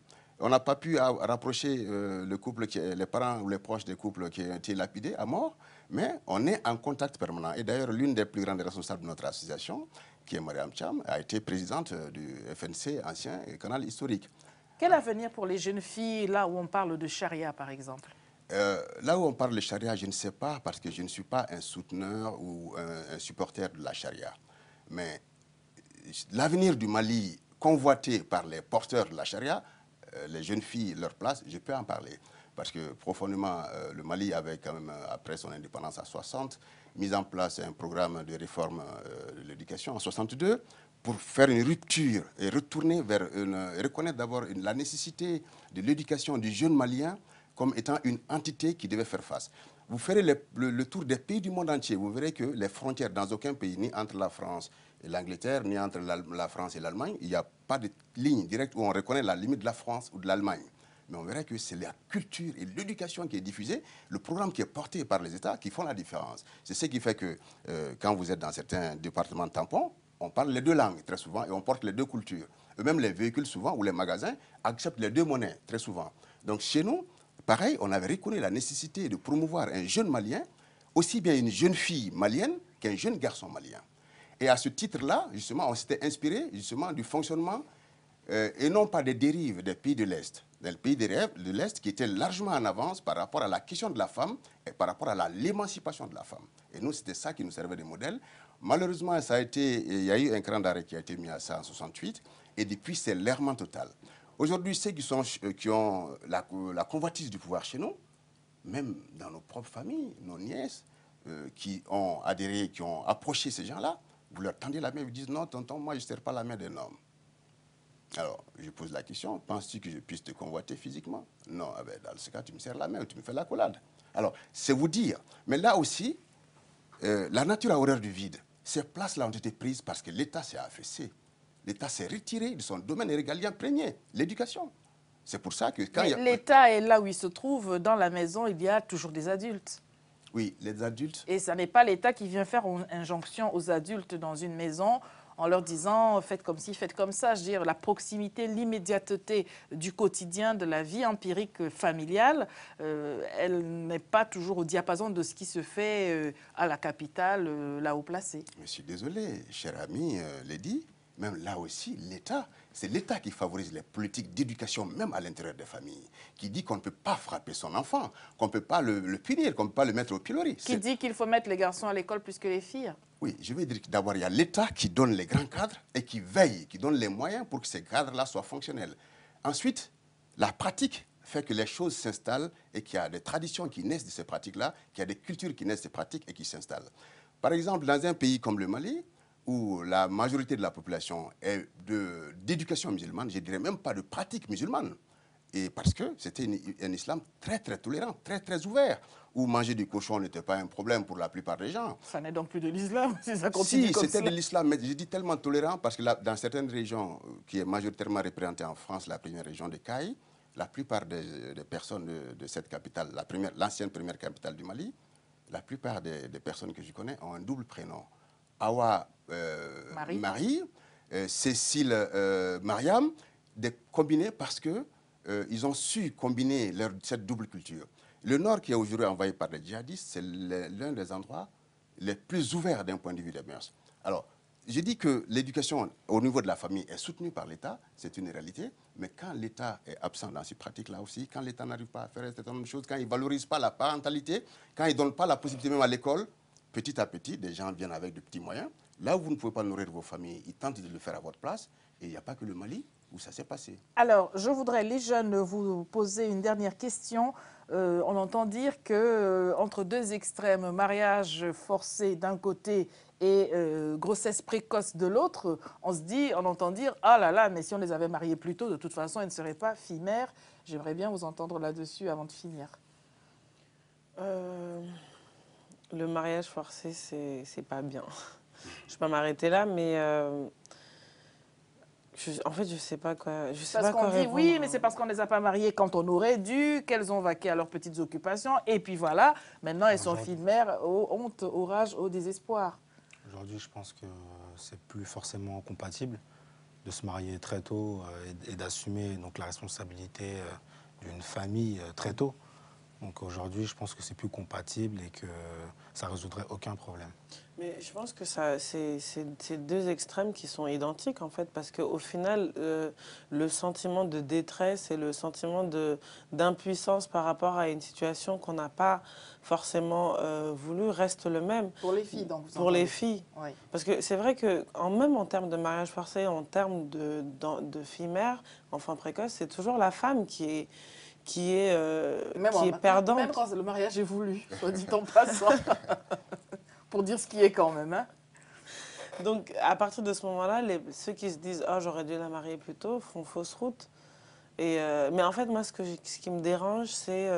On n'a pas pu rapprocher le couple, les parents ou les proches des couples qui ont été lapidés à mort, mais on est en contact permanent. Et d'ailleurs, l'une des plus grandes responsables de notre association, qui est Mariam Cham, a été présidente du FNC, ancien canal historique. Quel avenir pour les jeunes filles, là où on parle de charia, par exemple? Là où on parle de charia, je ne sais pas, parce que je ne suis pas un souteneur ou un supporter de la charia. Mais l'avenir du Mali, convoité par les porteurs de la charia, les jeunes filles, leur place, je peux en parler. Parce que profondément, le Mali avait quand même, après son indépendance à 60, mis en place un programme de réforme de l'éducation en 62 pour faire une rupture et retourner vers reconnaître d'abord la nécessité de l'éducation du jeune Malien comme étant une entité qui devait faire face. vous ferez le tour des pays du monde entier. Vous verrez que les frontières dans aucun pays, ni entre la France et l'Angleterre, ni entre la France et l'Allemagne, il n'y a pas de ligne directe où on reconnaît la limite de la France ou de l'Allemagne. Mais on verrait que c'est la culture et l'éducation qui est diffusée, le programme qui est porté par les États qui font la différence. C'est ce qui fait que quand vous êtes dans certains départements tampons, on parle les deux langues très souvent et on porte les deux cultures. Et même les véhicules souvent ou les magasins acceptent les deux monnaies très souvent. Donc chez nous, pareil, on avait reconnu la nécessité de promouvoir un jeune Malien, aussi bien une jeune fille malienne qu'un jeune garçon malien. Et à ce titre-là, justement, on s'était inspiré justement du fonctionnement et non pas des dérives des pays de l'Est. Des pays de l'Est qui étaient largement en avance par rapport à la question de la femme et par rapport à l'émancipation de la femme. Et nous, c'était ça qui nous servait de modèle. Malheureusement, il y a eu un cran d'arrêt qui a été mis à ça en 68, et depuis, c'est l'errement total. Aujourd'hui, ceux qui ont la convoitise du pouvoir chez nous, même dans nos propres familles, nos nièces, qui ont adhéré, qui ont approché ces gens-là, vous leur tendez la main et vous dites « Non, tonton, moi, je ne serre pas la main d'un homme. » Alors, je pose la question, penses-tu que je puisse te convoiter physiquement? Non, eh bien, dans ce cas, tu me serres la main ou tu me fais l'accolade. Alors, c'est vous dire. Mais là aussi, la nature a horreur du vide. Ces places-là ont été prises parce que l'État s'est affaissé. L'État s'est retiré de son domaine régalien premier, l'éducation. C'est pour ça que quand l'État est là où il se trouve, dans la maison, il y a toujours des adultes. Oui, les adultes. Et ce n'est pas l'État qui vient faire une injonction aux adultes dans une maison en leur disant « faites comme ci, faites comme ça ». Je veux dire, la proximité, l'immédiateté du quotidien, de la vie empirique familiale, elle n'est pas toujours au diapason de ce qui se fait à la capitale, là haut placé. Je suis désolé, cher ami Lady, même là aussi, l'État, c'est l'État qui favorise les politiques d'éducation, même à l'intérieur des familles, qui dit qu'on ne peut pas frapper son enfant, qu'on ne peut pas le punir, qu'on ne peut pas le mettre au pilori. Qui dit qu'il faut mettre les garçons à l'école plus que les filles. Oui, je veux dire que d'abord, il y a l'État qui donne les grands cadres et qui veille, qui donne les moyens pour que ces cadres-là soient fonctionnels. Ensuite, la pratique fait que les choses s'installent et qu'il y a des traditions qui naissent de ces pratiques-là, qu'il y a des cultures qui naissent de ces pratiques et qui s'installent. Par exemple, dans un pays comme le Mali, où la majorité de la population est d'éducation musulmane, je ne dirais même pas de pratique musulmane, et parce que c'était un islam très, très tolérant, très, très ouvert, où manger du cochon n'était pas un problème pour la plupart des gens. Ça n'est donc plus de l'islam, si ça continue comme ça. Si, c'était de l'islam, mais je dis tellement tolérant parce que là, dans certaines régions, qui est majoritairement représentée en France, la première région de Caille, la plupart des personnes de cette capitale, l'ancienne première capitale du Mali, la plupart des personnes que je connais ont un double prénom. Awa Marie, Cécile Mariam, combinés parce que ils ont su combiner cette double culture. Le Nord, qui est aujourd'hui envahi par les djihadistes, c'est l'un des endroits les plus ouverts d'un point de vue des mœurs. Alors, je dis que l'éducation au niveau de la famille est soutenue par l'État, c'est une réalité, mais quand l'État est absent dans ces pratiques-là aussi, quand l'État n'arrive pas à faire un certain nombre de choses, quand il ne valorise pas la parentalité, quand il ne donne pas la possibilité même à l'école, petit à petit, des gens viennent avec de petits moyens. Là où vous ne pouvez pas nourrir vos familles, ils tentent de le faire à votre place. Et il n'y a pas que le Mali où ça s'est passé. Alors, je voudrais, les jeunes, vous poser une dernière question. On entend dire que entre deux extrêmes, mariage forcé d'un côté et grossesse précoce de l'autre, on entend dire « Ah là là, mais si on les avait mariés plus tôt, de toute façon, elles ne seraient pas filles-mères ». J'aimerais bien vous entendre là-dessus avant de finir. Le mariage forcé, c'est pas bien. Je ne vais pas m'arrêter là, mais en fait, je ne sais pas quoi. Je sais parce pas quoi qu'on dit répondre. oui, mais c'est parce qu'on ne les a pas mariées quand on aurait dû, qu'elles ont vaqué à leurs petites occupations. Et puis voilà, maintenant elles sont filles-mères, honte, au rage, au désespoir. Aujourd'hui, je pense que c'est plus forcément compatible de se marier très tôt et d'assumer donc la responsabilité d'une famille très tôt. Donc aujourd'hui, je pense que c'est plus compatible et que ça ne résoudrait aucun problème. Mais je pense que c'est deux extrêmes qui sont identiques, en fait, parce qu'au final, le sentiment de détresse et le sentiment d'impuissance par rapport à une situation qu'on n'a pas forcément voulu reste le même. Pour les filles, donc. Pour les filles. Oui. Parce que c'est vrai que, même en termes de mariage forcé, en termes de filles-mères, enfants précoces, c'est toujours la femme qui est perdante. Même quand le mariage est voulu, soit dit en passant. Pour dire ce qui est quand même. Hein. Donc, à partir de ce moment-là, ceux qui se disent « Ah, j'aurais dû la marier plus tôt » font fausse route. Mais en fait, moi, ce qui me dérange, c'est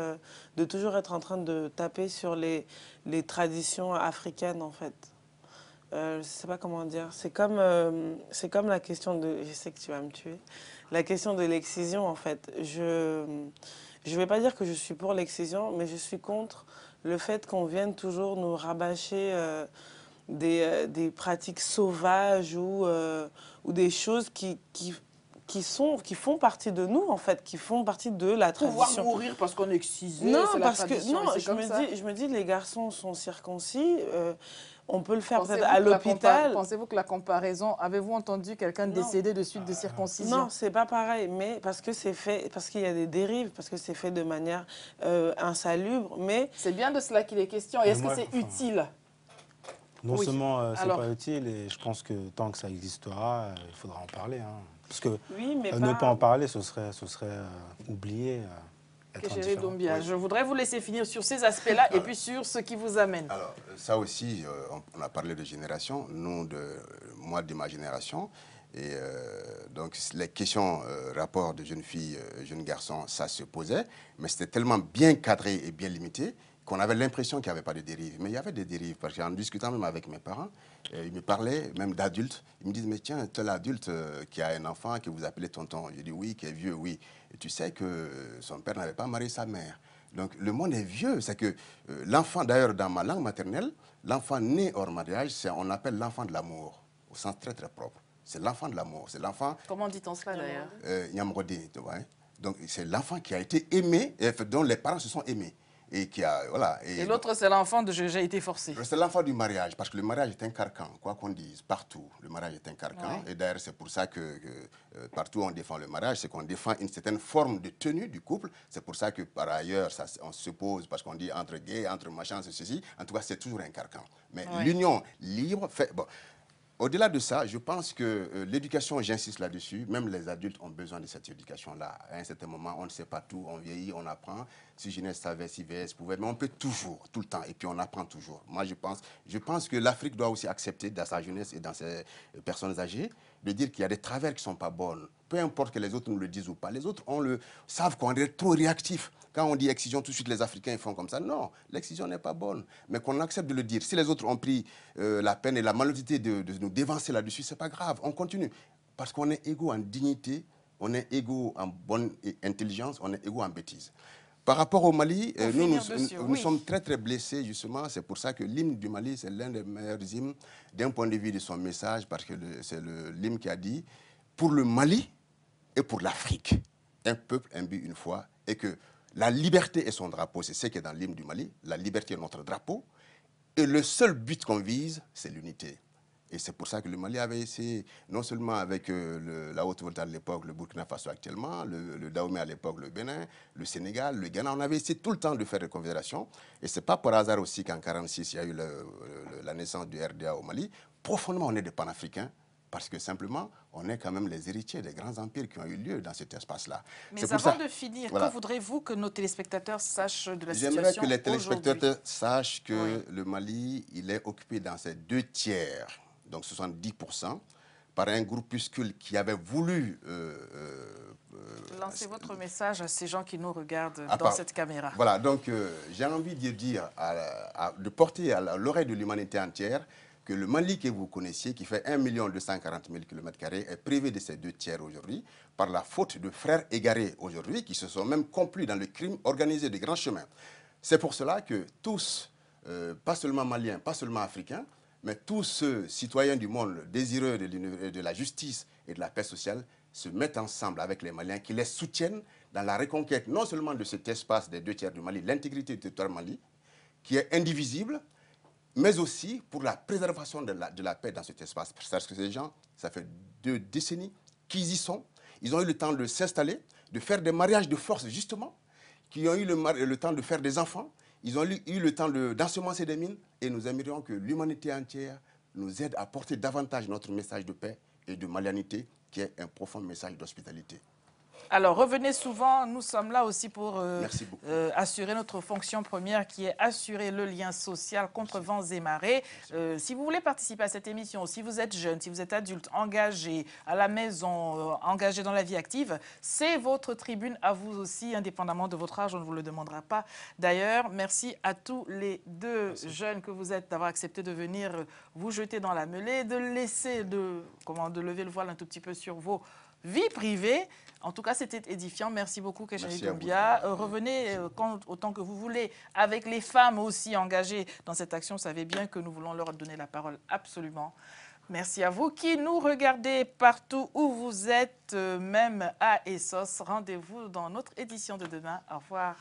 de toujours être en train de taper sur les traditions africaines, en fait. Je ne sais pas comment dire. C'est comme la question de... Je sais que tu vas me tuer. La question de l'excision, en fait. Je ne vais pas dire que je suis pour l'excision, mais je suis contre le fait qu'on vienne toujours nous rabâcher des pratiques sauvages ou des choses qui font partie de nous, en fait, qui font partie de la Pouvoir tradition. mourir parce qu'on est excisé, Non, c'est la parce que tradition, non, et c'est comme ça. je me dis, les garçons sont circoncis. On peut le faire Pensez-vous peut-être à que la l'hôpital. Pensez-vous que la comparaison... Avez-vous entendu quelqu'un Non. décédé de suite de circoncision? Non, c'est pas pareil, mais parce que c'est fait, parce qu'il y a des dérives, parce que c'est fait de manière insalubre, mais... C'est bien de cela qu'il est question. Et est-ce que moi, c'est utile? Non Oui. seulement c'est Alors, pas utile, et je pense que tant que ça existera, il faudra en parler. Hein. Parce que Oui, mais ne pas en parler, ce serait oublier. Être Chéri indifférent. Doumbia, Oui. je voudrais vous laisser finir sur ces aspects-là et puis sur ce qui vous amène. Alors, ça aussi, on a parlé de génération, moi de ma génération. Et donc, les questions, rapport de jeunes filles, jeunes garçons, ça se posait. Mais c'était tellement bien cadré et bien limité qu'on avait l'impression qu'il n'y avait pas de dérive. Mais il y avait des dérives, parce qu'en discutant même avec mes parents, ils me parlaient même d'adultes. Ils me disent, mais tiens, tel adulte qui a un enfant que vous appelez tonton. Je dis, oui, qui est vieux, oui. Et tu sais que son père n'avait pas marié sa mère. Donc le monde est vieux. C'est que l'enfant, d'ailleurs, dans ma langue maternelle, l'enfant né hors mariage, on appelle l'enfant de l'amour, au sens très très propre. C'est l'enfant de l'amour. C'est l'enfant... Comment dit-on cela d'ailleurs? Nyamrodé, tu vois. Donc c'est l'enfant qui a été aimé, et dont les parents se sont aimés. Et qui a, voilà. Et l'autre, c'est l'enfant de j'ai été forcé. C'est l'enfant du mariage, parce que le mariage est un carcan, quoi qu'on dise, partout. Le mariage est un carcan. Ouais. Et d'ailleurs, c'est pour ça que partout on défend le mariage, c'est qu'on défend une certaine forme de tenue du couple. C'est pour ça que par ailleurs, on se pose, parce qu'on dit entre gays, entre machins, ceci. En tout cas, c'est toujours un carcan. Mais l'union libre fait... Bon, au-delà de ça, je pense que l'éducation, j'insiste là-dessus, même les adultes ont besoin de cette éducation-là. À un certain moment, on ne sait pas tout, on vieillit, on apprend. Si jeunesse savait, si vieillesse pouvait, mais on peut toujours, tout le temps, et puis on apprend toujours. Moi, je pense que l'Afrique doit aussi accepter, dans sa jeunesse et dans ses personnes âgées, de dire qu'il y a des travers qui ne sont pas bonnes. Peu importe que les autres nous le disent ou pas. Les autres savent qu'on est trop réactif. Quand on dit excision, tout de suite les Africains font comme ça. Non, l'excision n'est pas bonne. Mais qu'on accepte de le dire. Si les autres ont pris la peine et la malhonnêteté de nous dévancer là-dessus, ce n'est pas grave. On continue. Parce qu'on est égaux en dignité, on est égaux en bonne intelligence, on est égaux en bêtise. Par rapport au Mali, nous sommes très très blessés justement. C'est pour ça que l'hymne du Mali, c'est l'un des meilleurs hymnes d'un point de vue de son message, parce que c'est l'hymne qui a dit « Pour le Mali et pour l'Afrique, un peuple, un but, une foi » et que la liberté est son drapeau, c'est ce qui est dans l'hymne du Mali. La liberté est notre drapeau. Et le seul but qu'on vise, c'est l'unité. Et c'est pour ça que le Mali avait essayé, non seulement avec la Haute-Volta à l'époque, le Burkina Faso actuellement, le Dahomey à l'époque, le Bénin, le Sénégal, le Ghana, on avait essayé tout le temps de faire des confédérations. Et ce n'est pas par hasard aussi qu'en 1946, il y a eu la naissance du RDA au Mali. Profondément, on est des panafricains. Parce que simplement, on est quand même les héritiers des grands empires qui ont eu lieu dans cet espace-là. Mais avant de finir, que voudrez-vous que nos téléspectateurs sachent de la situation aujourd'hui? J'aimerais que les téléspectateurs sachent que le Mali, il est occupé dans ses 2 tiers, donc 70%, par un groupuscule qui avait voulu... Lancez votre message à ces gens qui nous regardent dans cette caméra. Voilà, donc j'ai envie de dire, de porter à l'oreille de l'humanité entière, que le Mali que vous connaissiez, qui fait 1 240 000 km², est privé de ses 2 tiers aujourd'hui par la faute de frères égarés aujourd'hui qui se sont même complis dans le crime organisé des grands chemins. C'est pour cela que tous, pas seulement maliens, pas seulement africains, mais tous ceux citoyens du monde désireux de la justice et de la paix sociale se mettent ensemble avec les Maliens qui les soutiennent dans la reconquête non seulement de cet espace des 2 tiers du Mali, l'intégrité du territoire Mali, qui est indivisible, mais aussi pour la préservation de la paix dans cet espace. Parce que ces gens, ça fait 2 décennies qu'ils y sont. Ils ont eu le temps de s'installer, de faire des mariages de force, justement, qui ont eu le temps de faire des enfants. Ils ont eu le temps d'ensemencer des mines. Et nous aimerions que l'humanité entière nous aide à porter davantage notre message de paix et de malianité, qui est un profond message d'hospitalité. Alors, revenez souvent. Nous sommes là aussi pour Merci beaucoup. assurer notre fonction première qui est assurer le lien social contre vents et marées. Si vous voulez participer à cette émission, si vous êtes jeune, si vous êtes adulte, engagé à la maison, engagé dans la vie active, c'est votre tribune à vous aussi, indépendamment de votre âge. On ne vous le demandera pas. D'ailleurs, merci à tous les deux jeunes que vous êtes d'avoir accepté de venir vous jeter dans la mêlée, de laisser, de lever le voile un tout petit peu sur vos vie privée. En tout cas, c'était édifiant. Merci beaucoup, Keshari Doumbia. Revenez autant que vous voulez avec les femmes aussi engagées dans cette action. Vous savez bien que nous voulons leur donner la parole absolument. Merci à vous qui nous regardez partout où vous êtes, même à Essos. Rendez-vous dans notre édition de demain. Au revoir.